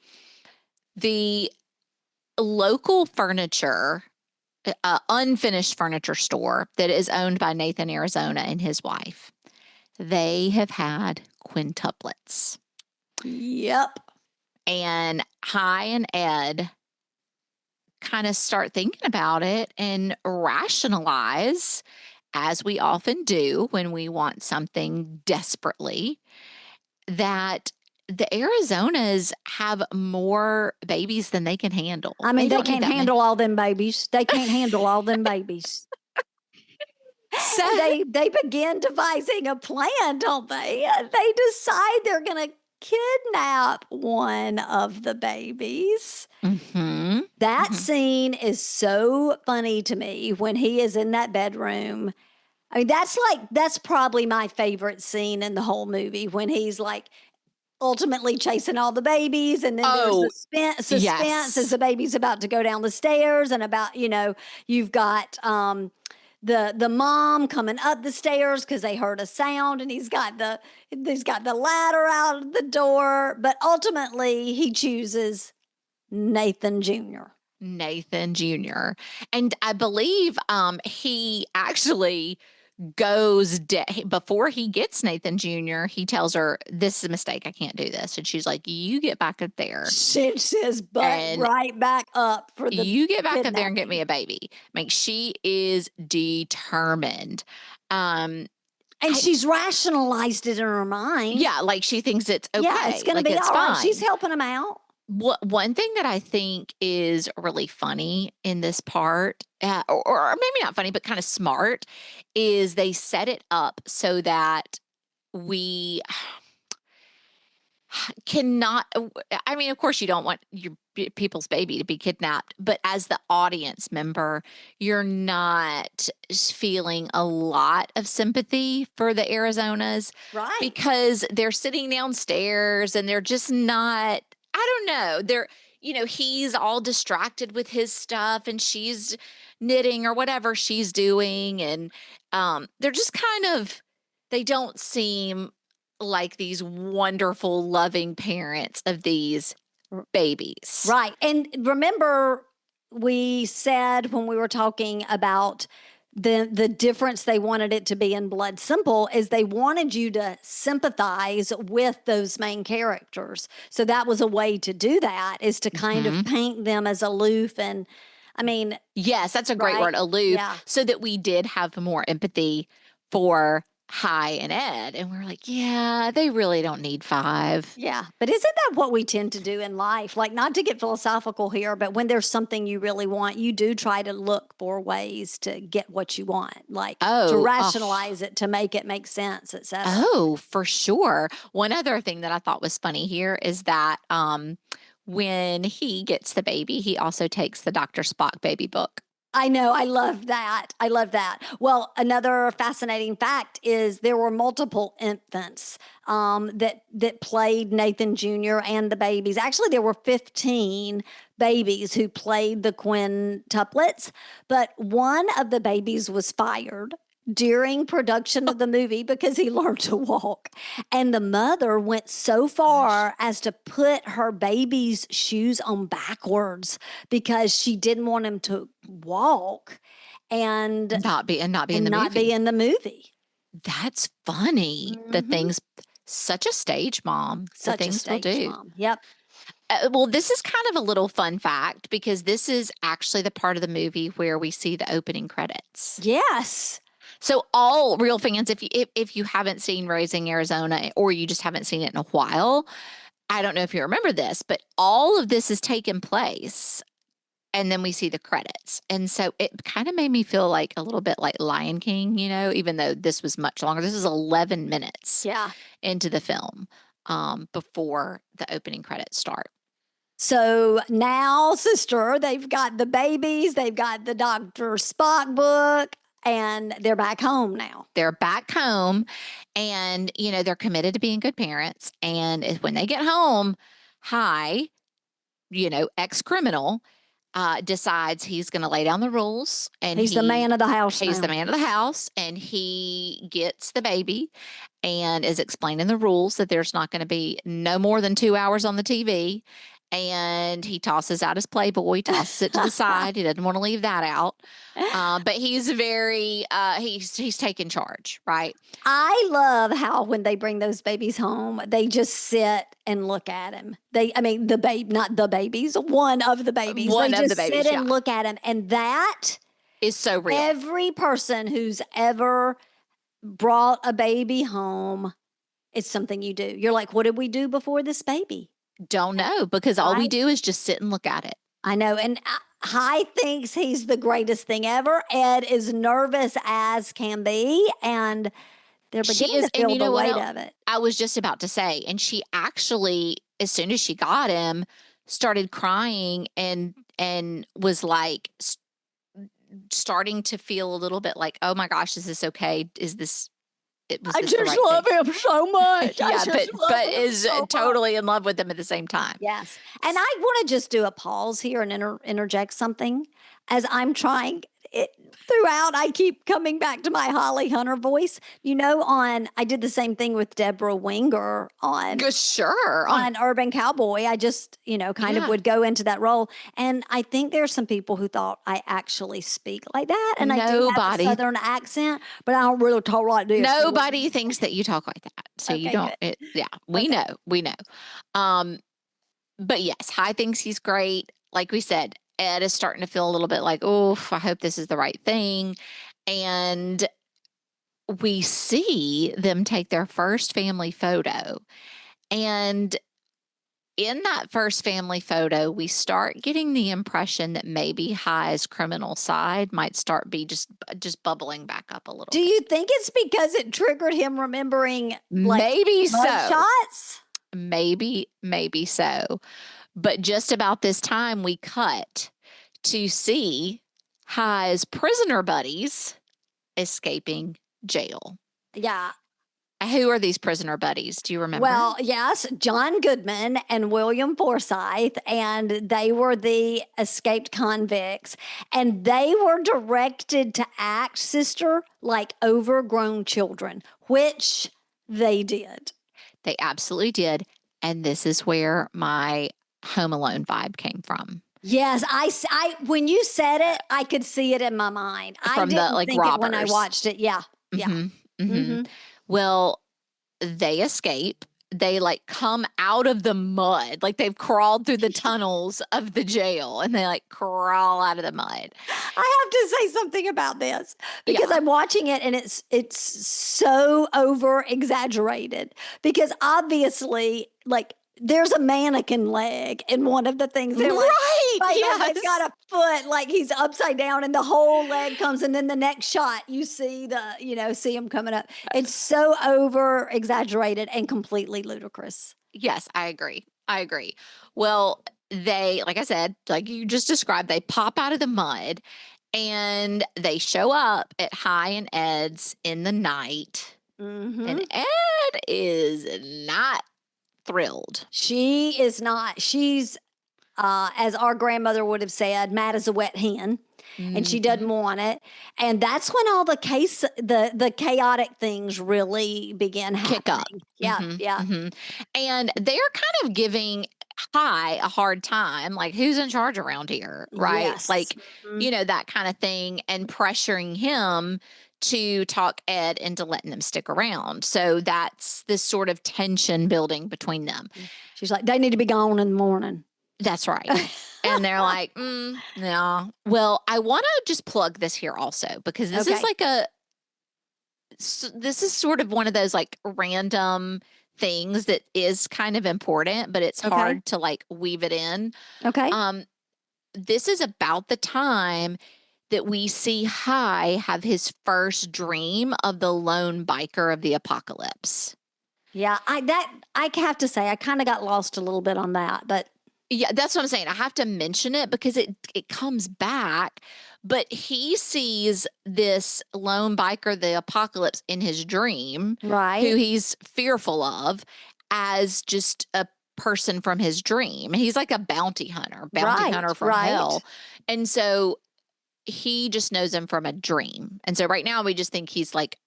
the local furniture, unfinished furniture store that is owned by Nathan Arizona and his wife. They have had quintuplets. Yep. And High and Ed kind of start thinking about it and rationalize, as we often do when we want something desperately, that the Arizonas have more babies than they can handle. I mean, they can't handle all them babies. They can't handle all them babies. So they begin devising a plan, don't they? They decide they're going to kidnap one of the babies. Mm-hmm. That scene is so funny to me when he is in that bedroom. I mean, that's probably my favorite scene in the whole movie, when he's like ultimately chasing all the babies, and then there's the suspense as the baby's about to go down the stairs, and about, you've got the mom coming up the stairs because they heard a sound, and he's got the ladder out of the door, but ultimately he chooses Nathan Jr. And I believe he actually goes before he gets Nathan Jr. He tells her, "This is a mistake. I can't do this." And she's like, "You get back up there." She says, "But right back up for the you get back kidnapping. Up there and get me a baby." Like, she is determined. And she's rationalized it in her mind. Yeah, like she thinks it's okay. Yeah, it's going to be all right. She's helping him out. One thing that I think is really funny in this part, or maybe not funny, but kind of smart, is they set it up so that we cannot. I mean, of course, you don't want your people's baby to be kidnapped, but as the audience member, you're not feeling a lot of sympathy for the Arizonas, right? Because they're sitting downstairs and they're just not. I don't know. He's all distracted with his stuff and she's knitting or whatever she's doing. And they're just they don't seem like these wonderful, loving parents of these babies. Right. And remember, we said when we were talking about the difference they wanted it to be in Blood Simple is they wanted you to sympathize with those main characters. So that was a way to do that, is to kind of paint them as aloof. And I mean, yes, that's a great right? word, aloof, Yeah. so that we did have more empathy for Hi and Ed. And we're like, yeah, they really don't need 5. Yeah. But isn't that what we tend to do in life? Like, not to get philosophical here, but when there's something you really want, you do try to look for ways to get what you want, like to rationalize it, to make it make sense, etc. Oh, for sure. One other thing that I thought was funny here is that when he gets the baby, he also takes the Dr. Spock baby book. I know. I love that. I love that. Well, another fascinating fact is there were multiple infants that played Nathan Jr. and the babies. Actually, there were 15 babies who played the quintuplets, but one of the babies was fired during production of the movie because he learned to walk. And the mother went so far as to put her baby's shoes on backwards because she didn't want him to walk and not be in the movie. That's funny. The things, such a stage mom. Such a stage mom. Yep. Well, this is kind of a little fun fact because this is actually the part of the movie where we see the opening credits. Yes. So all real fans, if you haven't seen Raising Arizona or you just haven't seen it in a while, I don't know if you remember this, but all of this has taken place and then we see the credits. And so it kind of made me feel like a little bit like Lion King, even though this was much longer. This is 11 minutes into the film before the opening credits start. So now, sister, they've got the babies, they've got the Dr. Spock book, and they're back home now. They're back home and, they're committed to being good parents. And when they get home, ex-criminal, decides he's going to lay down the rules. And he's the man of the house. He's the man of the house. And he gets the baby and is explaining the rules that there's not going to be no more than 2 hours on the TV. And he tosses out his Playboy, tosses it to the side. He doesn't want to leave that out. But he's very, he's taking charge, right? I love how when they bring those babies home, they just sit and look at him. The babe, not the babies, one of the babies. They just sit and look at him. And that is so real. Every person who's ever brought a baby home, it's something you do. You're like, what did we do before this baby? Don't know, because all we do is just sit and look at it. I know. And Hi thinks he's the greatest thing ever. Ed is nervous as can be. And they're beginning to feel the weight of it. I was just about to say, and she actually, as soon as she got him, started crying and was like starting to feel a little bit like, oh my gosh, is this okay? I just love him so much. Yeah, but is totally in love with him at the same time. Yes. And I want to just do a pause here and interject something as I'm trying it throughout. I keep coming back to my Holly Hunter voice. I did the same thing with Deborah Winger on Urban Cowboy. I just, kind of would go into that role. And I think there's some people who thought I actually speak like that. And I do have a Southern accent, but I don't really talk like this. Nobody thinks that you talk like that. So you don't. We know. But yes, Hi thinks he's great. Like we said, Ed is starting to feel a little bit like, oh, I hope this is the right thing. And we see them take their first family photo. And in that first family photo, we start getting the impression that maybe Hi's criminal side might start be just bubbling back up a little bit. Do you think it's because it triggered him remembering maybe so shots? Maybe so. But just about this time, we cut to see Hi's prisoner buddies escaping jail. Yeah. Who are these prisoner buddies? Do you remember? Well, yes, John Goodman and William Forsythe, and they were the escaped convicts, and they were directed to act, sister, like overgrown children, which they did. They absolutely did. And this is where my Home Alone vibe came from. Yes, when you said it, I could see it in my mind. I from the didn't like think it when I robbers. watched it. Yeah, yeah. Mm-hmm. Well, they escape. They like come out of the mud, like they've crawled through the tunnels of the jail, and they like crawl out of the mud. I have to say something about this because Yeah. I'm watching it and it's so over exaggerated because obviously like there's a mannequin leg in one of the things. They're like, Right. they've got a foot like he's upside down and the whole leg comes, and then the next shot you see see him coming up. It's so over exaggerated and completely ludicrous. Yes, I agree. I agree. Well, they, like I said, like you just described, they pop out of the mud and they show up at High and Ed's in the night. And Ed is not thrilled. She is not. She's as our grandmother would have said, mad as a wet hen. And she doesn't want it. And that's when all the chaotic things really begin happening. Kick up. Yeah, yeah. And they're kind of giving High a hard time, like who's in charge around here, right? Yes. Like, that kind of thing, and pressuring him to talk Ed into letting them stick around. So that's this sort of tension building between them. She's like, they need to be gone in the morning. That's right. And they're like, no. Well, I want to just plug this here also, because this is like this is sort of one of those like random things that is kind of important, but it's hard to like weave it in. Okay. This is about the time that we see High have his first dream of the lone biker of the apocalypse. Yeah, I have to say I kind of got lost a little bit on that, but yeah, that's what I'm saying. I have to mention it because it comes back, but he sees this lone biker, the apocalypse, in his dream, right, who he's fearful of, as just a person from his dream. He's like a bounty hunter from hell. And so he just knows him from a dream. And so right now we just think he's like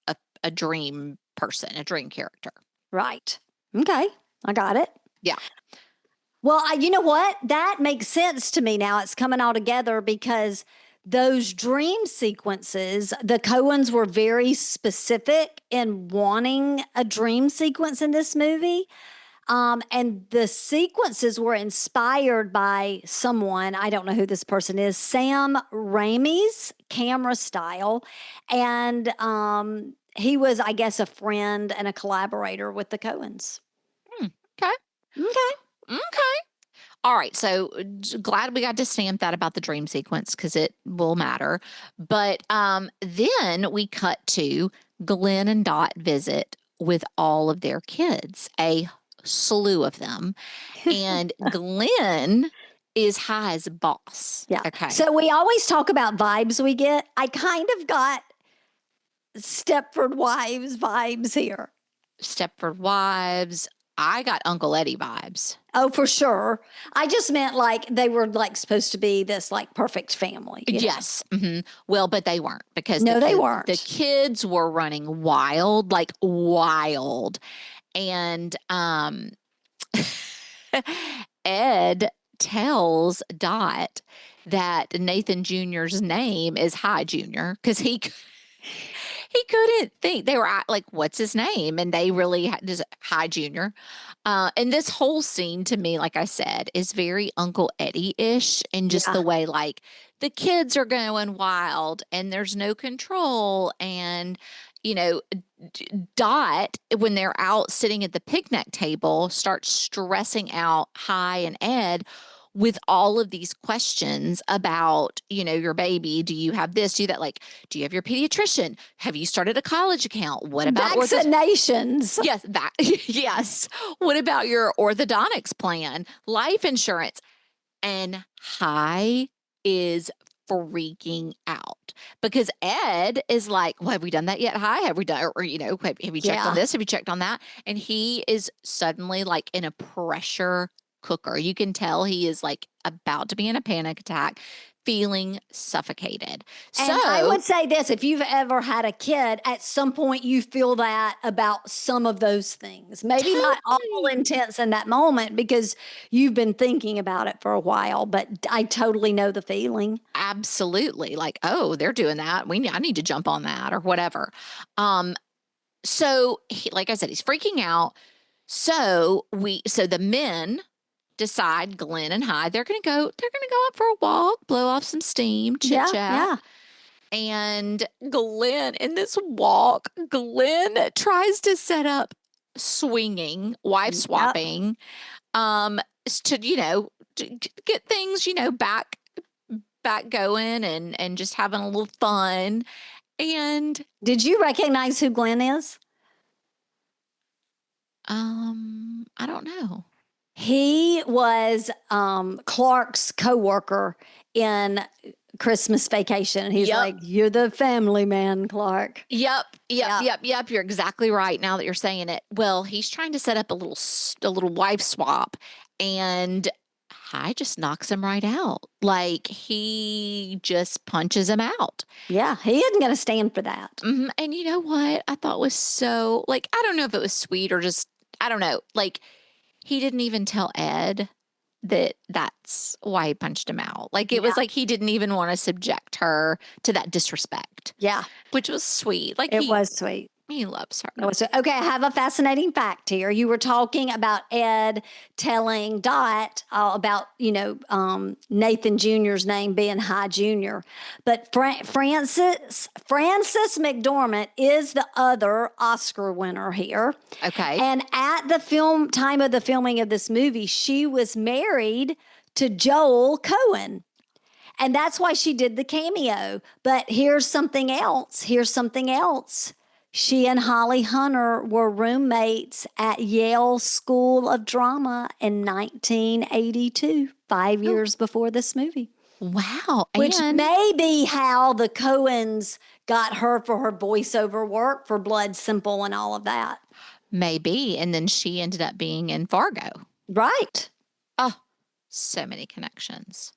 a dream person, a dream character. Right. Okay. I got it. Yeah. Well, you know what? That makes sense to me now. It's coming all together because those dream sequences, the Coens were very specific in wanting a dream sequence in this movie. And the sequences were inspired by someone, I don't know who this person is, Sam Raimi's camera style. And he was, I guess, a friend and a collaborator with the Coens. Okay. Okay. All right. So glad we got to stamp that about the dream sequence because it will matter. But then we cut to Glenn and Dot visit with all of their kids, a slew of them. And Glenn is High's boss. Yeah. Okay. So we always talk about vibes we get. I kind of got Stepford Wives vibes here. Stepford Wives. I got Uncle Eddie vibes. Oh, for sure. I just meant like they were like supposed to be this like perfect family. Yes. Mm-hmm. Well, but they weren't because they weren't. The kids were running wild, like wild. And Ed tells Dot that Nathan Jr.'s name is High Jr. because he couldn't think. They were like, what's his name? And they really just High Jr. And this whole scene to me, like I said, is very Uncle Eddie-ish in just the way like the kids are going wild and there's no control. And, Dot, when they're out sitting at the picnic table, starts stressing out High and Ed with all of these questions about, your baby. Do you have this? Do you that? Like, do you have your pediatrician? Have you started a college account? What about vaccinations? Yes, yes. What about your orthodontics plan? Life insurance? And High is freaking out because Ed is like, well, have we done that yet? High, have we done, or have you checked on this? Have you checked on that? And he is suddenly like in a pressure cooker. You can tell he is like about to be in a panic attack. feeling suffocated. And I would say this, if you've ever had a kid, at some point you feel that about some of those things. Maybe not all intense in that moment because you've been thinking about it for a while, but I totally know the feeling. Absolutely. Like, oh, they're doing that. I need to jump on that or whatever. So like I said, he's freaking out. So the men decide, Glenn and Hyde, they're gonna go out for a walk, blow off some steam, chit chat. Yeah. And Glenn, in this walk, Glenn tries to set up swinging, wife swapping, to get things, back going and just having a little fun. And did you recognize who Glenn is? I don't know. He was Clark's coworker in Christmas Vacation. He's like, "You're the family man, Clark." Yep. You're exactly right now that you're saying it. Well, he's trying to set up a little wife swap, and Hyde just knocks him right out. Like, he just punches him out. Yeah, he isn't going to stand for that. Mm-hmm. And you know what I thought was so, like, I don't know if it was sweet or just, I don't know. Like, he didn't even tell Ed that's why he punched him out. Like, it was like he didn't even want to subject her to that disrespect. Yeah. Which was sweet. Like, it was sweet. He loves her. Okay, I have a fascinating fact here. You were talking about Ed telling Dot about, Nathan Jr.'s name being High Jr. But Frances McDormand is the other Oscar winner here. Okay. And at the time of the filming of this movie, she was married to Joel Coen. And that's why she did the cameo. But here's something else. She and Holly Hunter were roommates at Yale School of Drama in 1982, 5 years before this movie. Wow. Which may be how the Coens got her for her voiceover work for Blood Simple and all of that. Maybe. And then she ended up being in Fargo. Right. Oh, so many connections.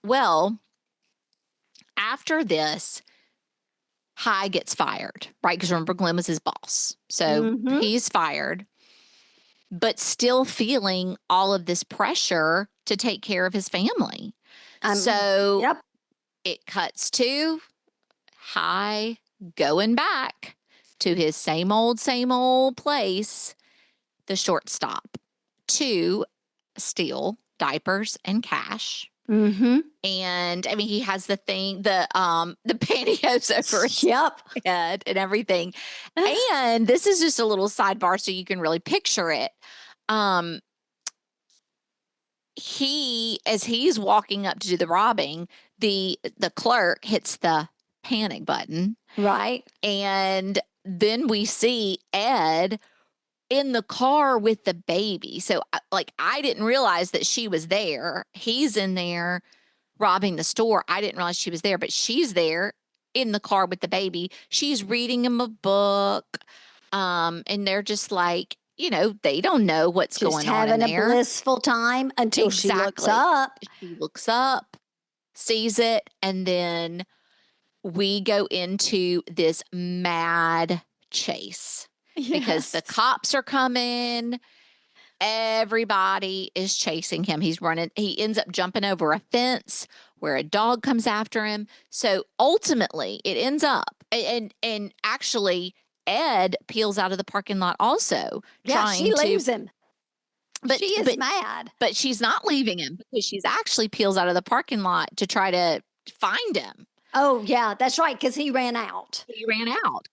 Well, after this, Hyde gets fired, right? Because remember, Glenn was his boss. So he's fired, but still feeling all of this pressure to take care of his family. It cuts to Hyde going back to his same old place, the shortstop, to steal diapers and cash. Mm-hmm. And I mean, he has the pantyhose over his head and everything. And this is just a little sidebar so you can really picture it. As he's walking up to do the robbing, the clerk hits the panic button. Right. And then we see Ed in the car with the baby. So I didn't realize that she was there. He's in there robbing the store. I didn't realize she was there, but she's there in the car with the baby. She's reading him a book. And they're just like, they don't know what's going on in there. Having a blissful time until she looks up. She looks up, sees it, and then we go into this mad chase. Because the cops are coming. Everybody is chasing him. He's running. He ends up jumping over a fence where a dog comes after him. So ultimately, it ends up, and actually, Ed peels out of the parking lot also. She leaves him. But she is mad. But she's not leaving him because she's actually peels out of the parking lot to try to find him. Oh, yeah, that's right, because he ran out.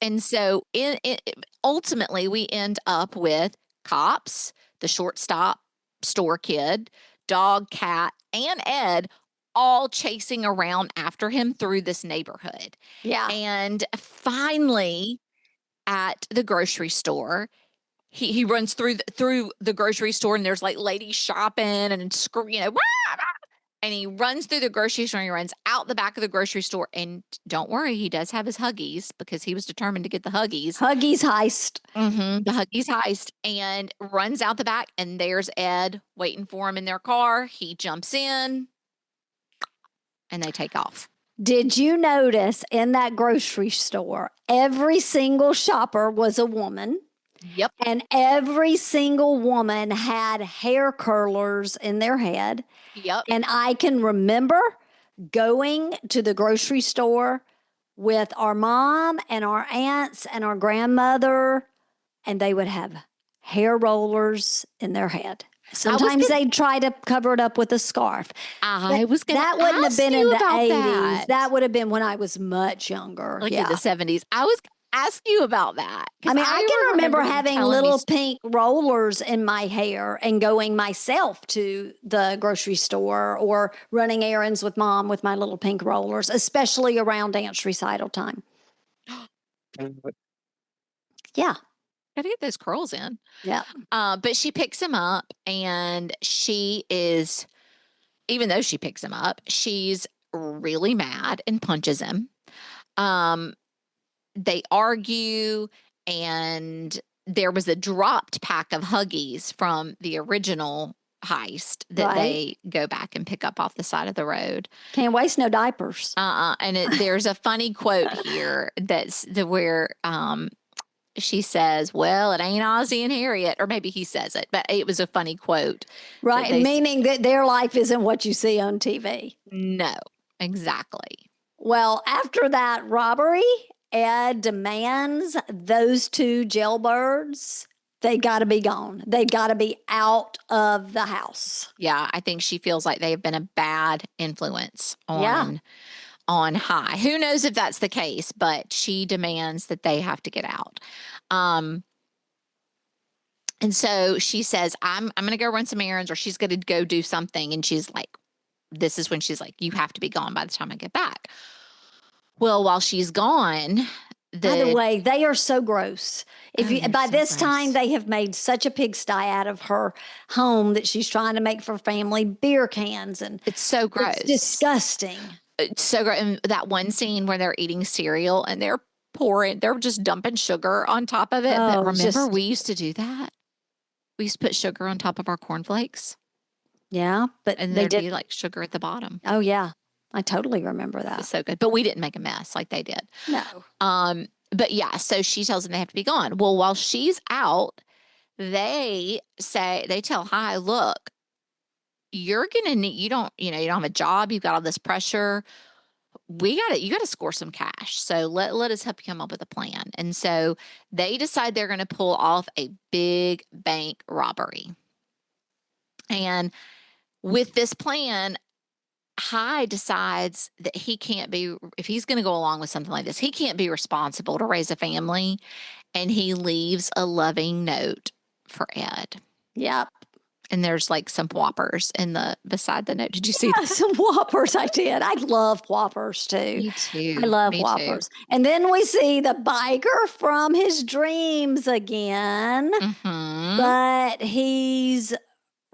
And so ultimately, we end up with cops, the shortstop, store kid, dog, cat, and Ed all chasing around after him through this neighborhood. Yeah. And finally, at the grocery store, he runs through the grocery store, and there's like ladies shopping and screaming, And he runs through the grocery store. And he runs out the back of the grocery store. And don't worry, he does have his Huggies because he was determined to get the Huggies. Huggies heist. The Huggies heist. And runs out the back. And there's Ed waiting for him in their car. He jumps in. And they take off. Did you notice in that grocery store, every single shopper was a woman? Yep. And every single woman had hair curlers in their head. Yep. And I can remember going to the grocery store with our mom and our aunts and our grandmother, and they would have hair rollers in their head. Sometimes they'd try to cover it up with a scarf. I was going to That wouldn't have been in the 80s. That. That would have been when I was much younger. Like in the 70s. I was going to ask you about that. I mean, I can remember having little pink rollers in my hair and going myself to the grocery store or running errands with mom with my little pink rollers, especially around dance recital time. Yeah. Gotta get those curls in. Yeah. But she picks him up and she is, even though she picks him up, she's really mad and punches him. They argue and there was a dropped pack of Huggies from the original heist that they go back and pick up off the side of the road. Can't waste no diapers. And there's a funny quote here that's where she says, well, it ain't Ozzie and Harriet, or maybe he says it, but it was a funny quote. Right, meaning that their life isn't what you see on TV. No, exactly. Well, after that robbery, Ed demands those two jailbirds, they got to be gone. They got to be out of the house. Yeah, I think she feels like they have been a bad influence on High. Who knows if that's the case, but she demands that they have to get out. And so she says, I'm going to go run some errands, or she's going to go do something. And she's like, this is when she's like, you have to be gone by the time I get back. Well, while she's gone, by the way, they are so gross. By this time, they have made such a pigsty out of her home that she's trying to make for family, beer cans, and it's so gross. It's disgusting. It's so gross. And that one scene where they're eating cereal and they're just dumping sugar on top of it. But remember, we used to do that. We used to put sugar on top of our cornflakes. Yeah, but and there'd be like sugar at the bottom. Oh yeah, I totally remember that. It's so good, but we didn't make a mess like they did. No. But yeah, so she tells them they have to be gone. Well, while she's out, they tell Hi, look, you're gonna need, you don't have a job, you've got all this pressure. You gotta score some cash. So let us help you come up with a plan. And so they decide they're gonna pull off a big bank robbery. And with this plan, Hi decides that if he's going to go along with something like this, he can't be responsible to raise a family. And he leaves a loving note for Ed. Yep. And there's like some Whoppers beside the note. Did you see that? Some Whoppers? I did. I love Whoppers too. Me too. I love Whoppers. Too. And then we see the biker from his dreams again. Mm-hmm. But he's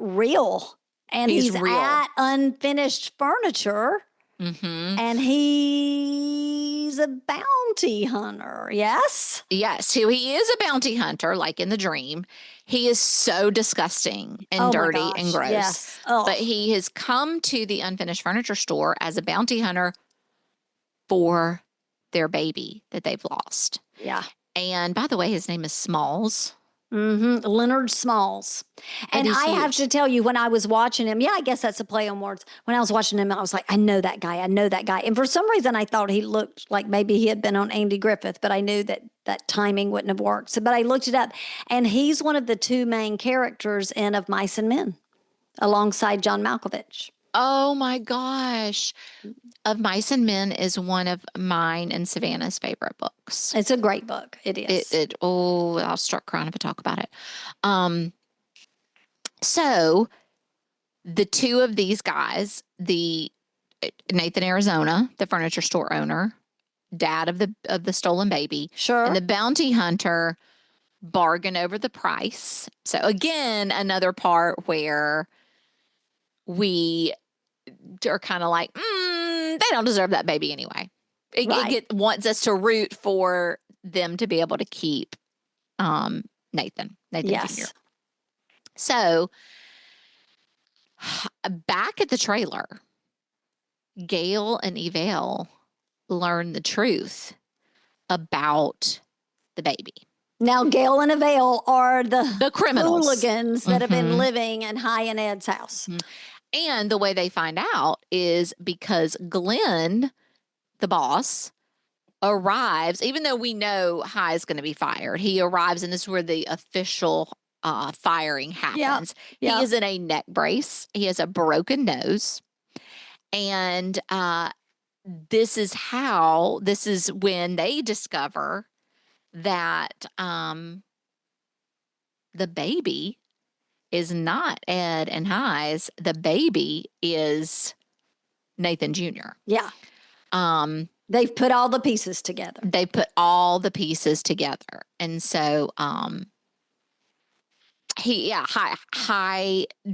real. And he's at Unfinished Furniture. Mm-hmm. And he's a bounty hunter. Yes? Yes. So he is a bounty hunter, like in the dream. He is so disgusting and dirty and gross. Yes. But he has come to the Unfinished Furniture store as a bounty hunter for their baby that they've lost. Yeah. And by the way, his name is Smalls. Mm-hmm. Leonard Smalls. And I have to tell you, when I was watching him, I guess that's a play on words. When I was watching him, I was like, I know that guy. And for some reason, I thought he looked like maybe he had been on Andy Griffith, but I knew that timing wouldn't have worked. But I looked it up, and he's one of the two main characters in Of Mice and Men, alongside John Malkovich. Oh my gosh. Of Mice and Men is one of mine and Savannah's favorite books. It's a great book. It is. I'll start crying if I talk about it. So the two of these guys, the Nathan Arizona, the furniture store owner, dad of the stolen baby, sure, and the bounty hunter bargain over the price. So again, another part where are kind of like, they don't deserve that baby anyway. Right. It wants us to root for them to be able to keep Nathan Yes. Jr. So back at the trailer, Gail and Evelle learn the truth about the baby. Now, Gail and Evelle are the criminals. hooligans that have been living in Hi and Ed's house. And the way they find out is because Glenn, the boss, arrives, even though we know Hi is going to be fired. He arrives, and this is where the official firing happens. Yep. He is in a neck brace. He has a broken nose. And this is when they discover that the baby is not Ed and Hi's. The baby is Nathan Jr. Yeah. They've put all the pieces together. And so Hi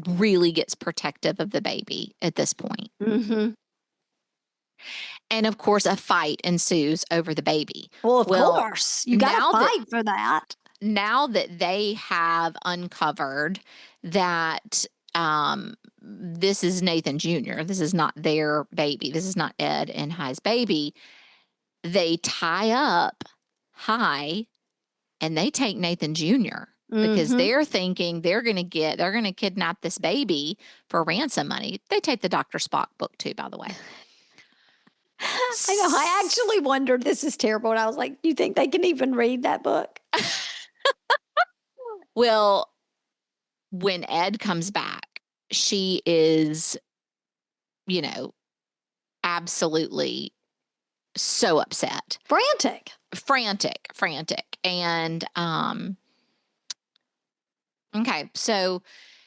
really gets protective of the baby at this point. Mm-hmm. And of course, a fight ensues over the baby. Well, of course. You got to fight for that. Now that they have uncovered that this is Nathan Jr., this is not their baby, this is not Ed and Hi's baby, they tie up Hi and they take Nathan Jr. because they're thinking they're going to kidnap this baby for ransom money. They take the Dr. Spock book too, by the way. I know. I actually wondered, this is terrible. And I was like, you think they can even read that book? Well, when Ed comes back, she is, absolutely so upset. Frantic. And, okay, so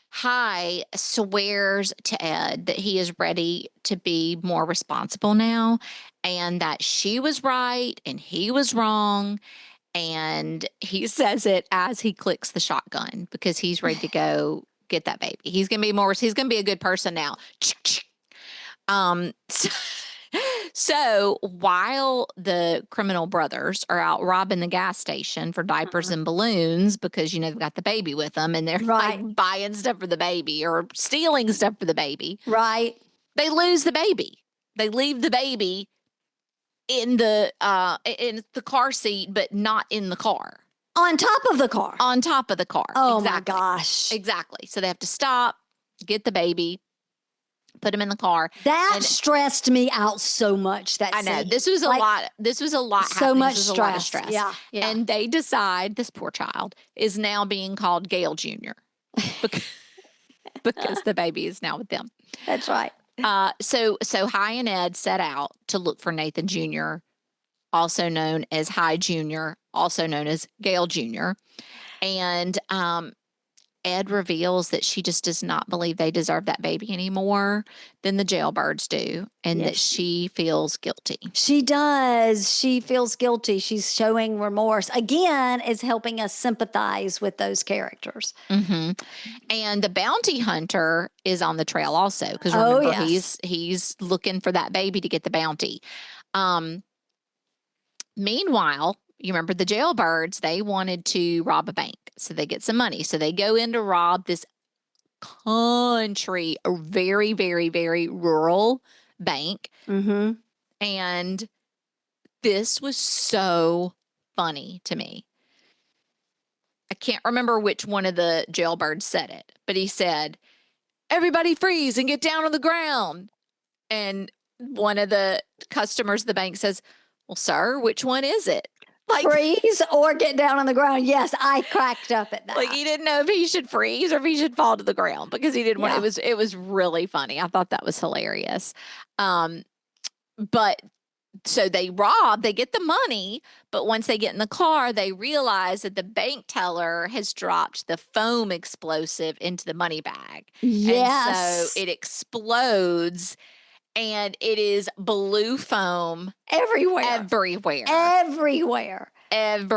Hi swears to Ed that he is ready to be more responsible now and that she was right and he was wrong. And he says it as he clicks the shotgun because he's ready to go get that baby. He's going to be a good person now. So while the criminal brothers are out robbing the gas station for diapers and balloons because, they've got the baby with them and they're like buying stuff for the baby or stealing stuff for the baby. Right. They lose the baby. They leave the baby in the car seat, but not in the car. On top of the car. Oh, exactly. My gosh. Exactly. So they have to stop, get the baby, put him in the car. That stressed me out so much. I know. This was a lot. This was a lot. So much stress. A lot of stress. Yeah. And they decide this poor child is now being called Gail Jr. because the baby is now with them. That's right. So Hi and Ed set out to look for Nathan Jr., also known as Hi Jr., also known as Gail Jr. And Ed reveals that she just does not believe they deserve that baby anymore than the jailbirds do, and that she feels guilty. She does. She feels guilty. She's showing remorse. Again, is helping us sympathize with those characters. Mm-hmm. And the bounty hunter is on the trail also, because remember, he's looking for that baby to get the bounty. Meanwhile, you remember the jailbirds, they wanted to rob a bank. So they get some money. So they go in to rob this country, a very, very, very rural bank. Mm-hmm. And this was so funny to me. I can't remember which one of the jailbirds said it, but he said, "Everybody freeze and get down on the ground." And one of the customers of the bank says, "Well, sir, which one is it?" Freeze or get down on the ground. Yes, I cracked up at that. He didn't know if he should freeze or if he should fall to the ground because he didn't want it was really funny. I thought that was hilarious. But so they get the money, but once they get in the car, they realize that the bank teller has dropped the foam explosive into the money bag. Yes. And so it explodes. And it is blue foam everywhere. And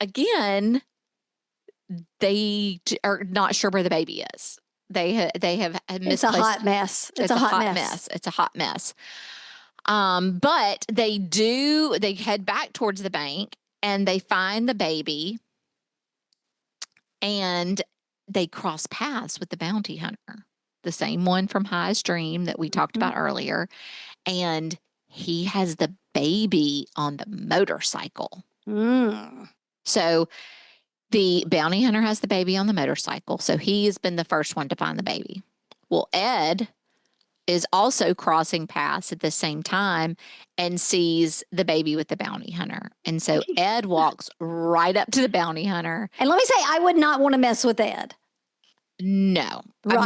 again, they are not sure where the baby is. They have misplaced. It's a hot mess. It's a hot mess. It's a hot mess. But they head back towards the bank and they find the baby and they cross paths with the bounty hunter, the same one from High's Dream that we talked about earlier. And he has the baby on the motorcycle. So the bounty hunter has the baby on the motorcycle. So he has been the first one to find the baby. Well, Ed is also crossing paths at the same time and sees the baby with the bounty hunter. And so Ed walks right up to the bounty hunter. And let me say, I would not want to mess with Ed. No, Right.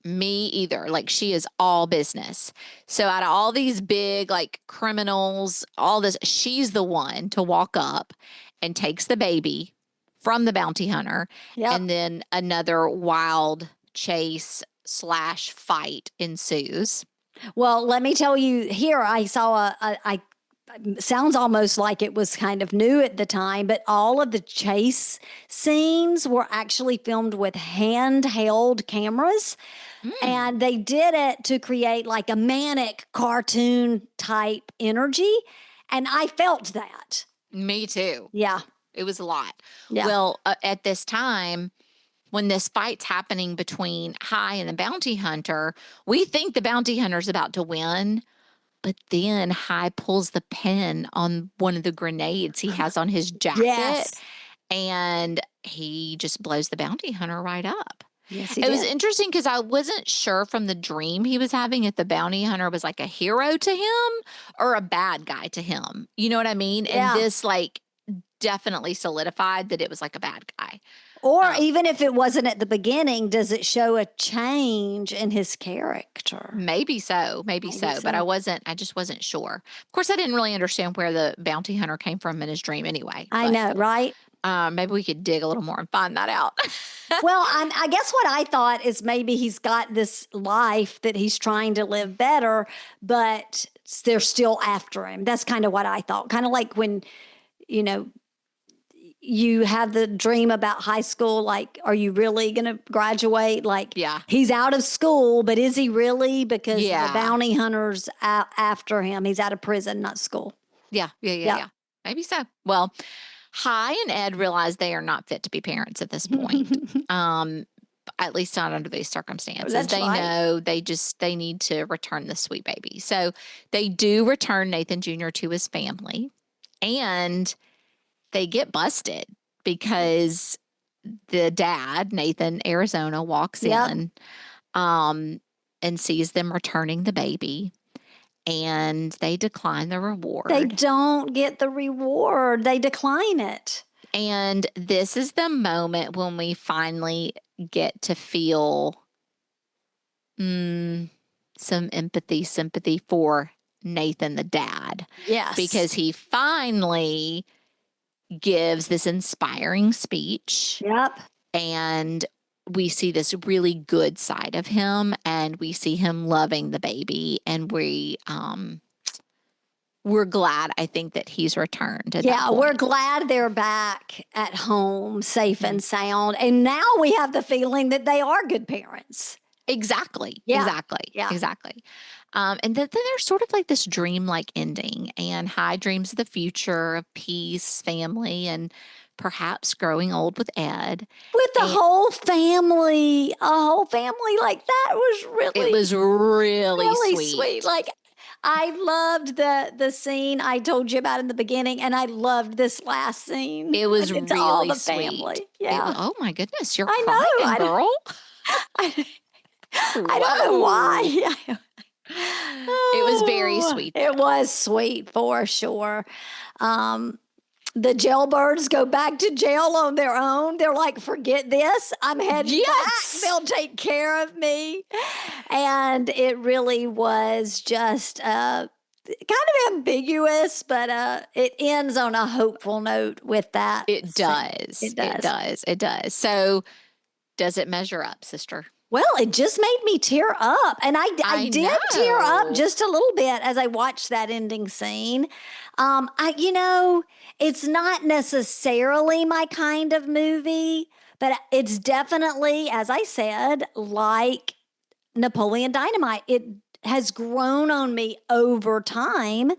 Me either. Like, she is all business. So out of all these big, like, criminals, all this, she's the one to walk up and takes the baby from the bounty hunter. Yep. And then another wild chase / fight ensues. Well, let me tell you, here I saw sounds almost like it was kind of new at the time, but all of the chase scenes were actually filmed with handheld cameras. And they did it to create like a manic cartoon type energy. And I felt that. Me too. Yeah. It was a lot. Yeah. Well, at this time, when this fight's happening between High and the bounty hunter, we think the bounty hunter's about to win. But then High pulls the pin on one of the grenades he has on his jacket. Yes. And he just blows the bounty hunter right up. Yes, he It did. was interesting because I wasn't sure from the dream he was having if the bounty hunter was like a hero to him or a bad guy to him. You know what I mean? Yeah. And this like definitely solidified that it was like a bad guy. Or even if it wasn't at the beginning, does it show a change in his character? Maybe so. But I just wasn't sure. Of course, I didn't really understand where the bounty hunter came from in his dream anyway. I know, right? Maybe we could dig a little more and find that out. Well, I guess what I thought is maybe he's got this life that he's trying to live better, but they're still after him. That's kind of what I thought. Kind of like when, you have the dream about high school, like, are you really going to graduate? Like, Yeah. He's out of school, but is he really? Because the Yeah. bounty hunter's out after him. He's out of prison, not school. Yeah. Maybe so. Well, High and Ed realize they are not fit to be parents at this point. At least not under these circumstances. That's They right. know they need to return the sweet baby. So they do return Nathan Jr. to his family, and they get busted because the dad, Nathan Arizona, walks Yep. in and sees them returning the baby, and they decline the reward. They don't get the reward. They decline it. And this is the moment when we finally get to feel some sympathy for Nathan, the dad. Yes. Because he finally gives this inspiring speech. Yep. And we see this really good side of him, and we see him loving the baby, and we're glad, I think, that he's returned. At that Yeah, we're point. glad they're back at home, safe and sound. And now we have the feeling that they are good parents. Exactly. Yeah. Exactly. And then there's sort of like this dream-like ending, and High dreams of the future of peace, family, and perhaps growing old with Ed. With a whole family like that was really It was really sweet. Like, I loved the scene I told you about in the beginning, and I loved this last scene. It was It's all really the family. sweet. Yeah. Oh my goodness, you're I crying, know, I know. girl. I don't know why. It was very sweet. It was sweet for sure. The jailbirds go back to jail on their own. They're like, forget this. I'm heading Yes. back. They'll take care of me. And it really was just kind of ambiguous, but it ends on a hopeful note with that. It does. It does. It does. So does it measure up, sister? Well, it just made me tear up. And I did tear up know. just a little bit as I watched that ending scene. It's not necessarily my kind of movie, But it's definitely, as I said, like Napoleon Dynamite. It has grown on me over time.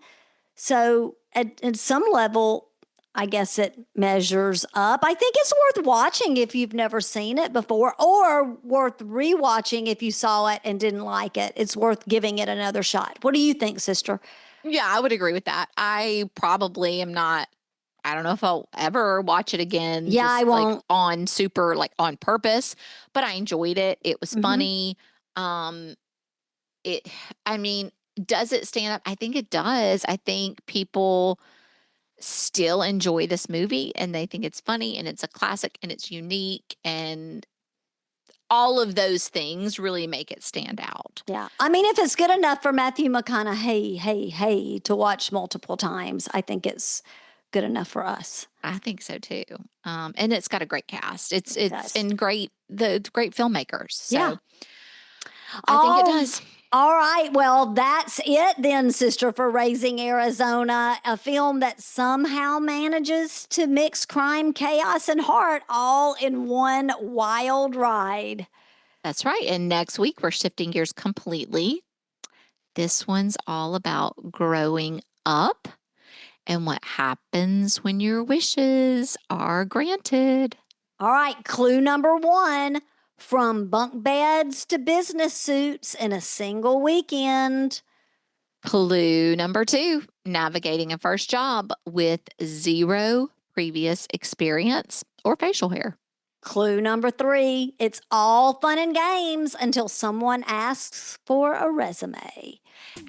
So at some level, I guess it measures up. I think it's worth watching if you've never seen it before, or worth rewatching if you saw it and didn't like it. It's worth giving it another shot. What do you think, sister? Yeah, I would agree with that. I probably am not. I don't know if I'll ever watch it again. Yeah, I won't. On purpose, but I enjoyed it. It was funny. It, I mean, does it stand up? I think it does. I think people still enjoy this movie and they think it's funny and it's a classic and it's unique and all of those things really make it stand out. Yeah. I mean, if it's good enough for Matthew McConaughey to watch multiple times, I think it's good enough for us. I think so too. And it's got a great cast. It's does. and great filmmakers. So Yeah. I think it does. All right. Well, that's it then, sister, for Raising Arizona, a film that somehow manages to mix crime, chaos, and heart all in one wild ride. That's right. And next week, we're shifting gears completely. This one's all about growing up and what happens when your wishes are granted. All right. Clue number 1. From bunk beds to business suits in a single weekend. Clue number 2, navigating a first job with 0 previous experience or facial hair. Clue number 3, it's all fun and games until someone asks for a resume.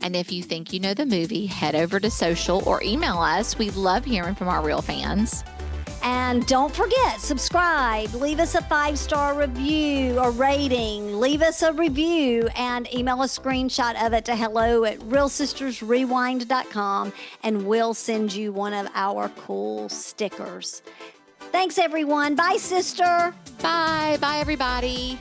And if you think you know the movie, head over to social or email us. We love hearing from our real fans. And don't forget, subscribe, leave us a 5-star review or rating, leave us a review, and email a screenshot of it to hello@realsistersrewind.com, and we'll send you one of our cool stickers. Thanks, everyone. Bye, sister. Bye. Bye, everybody.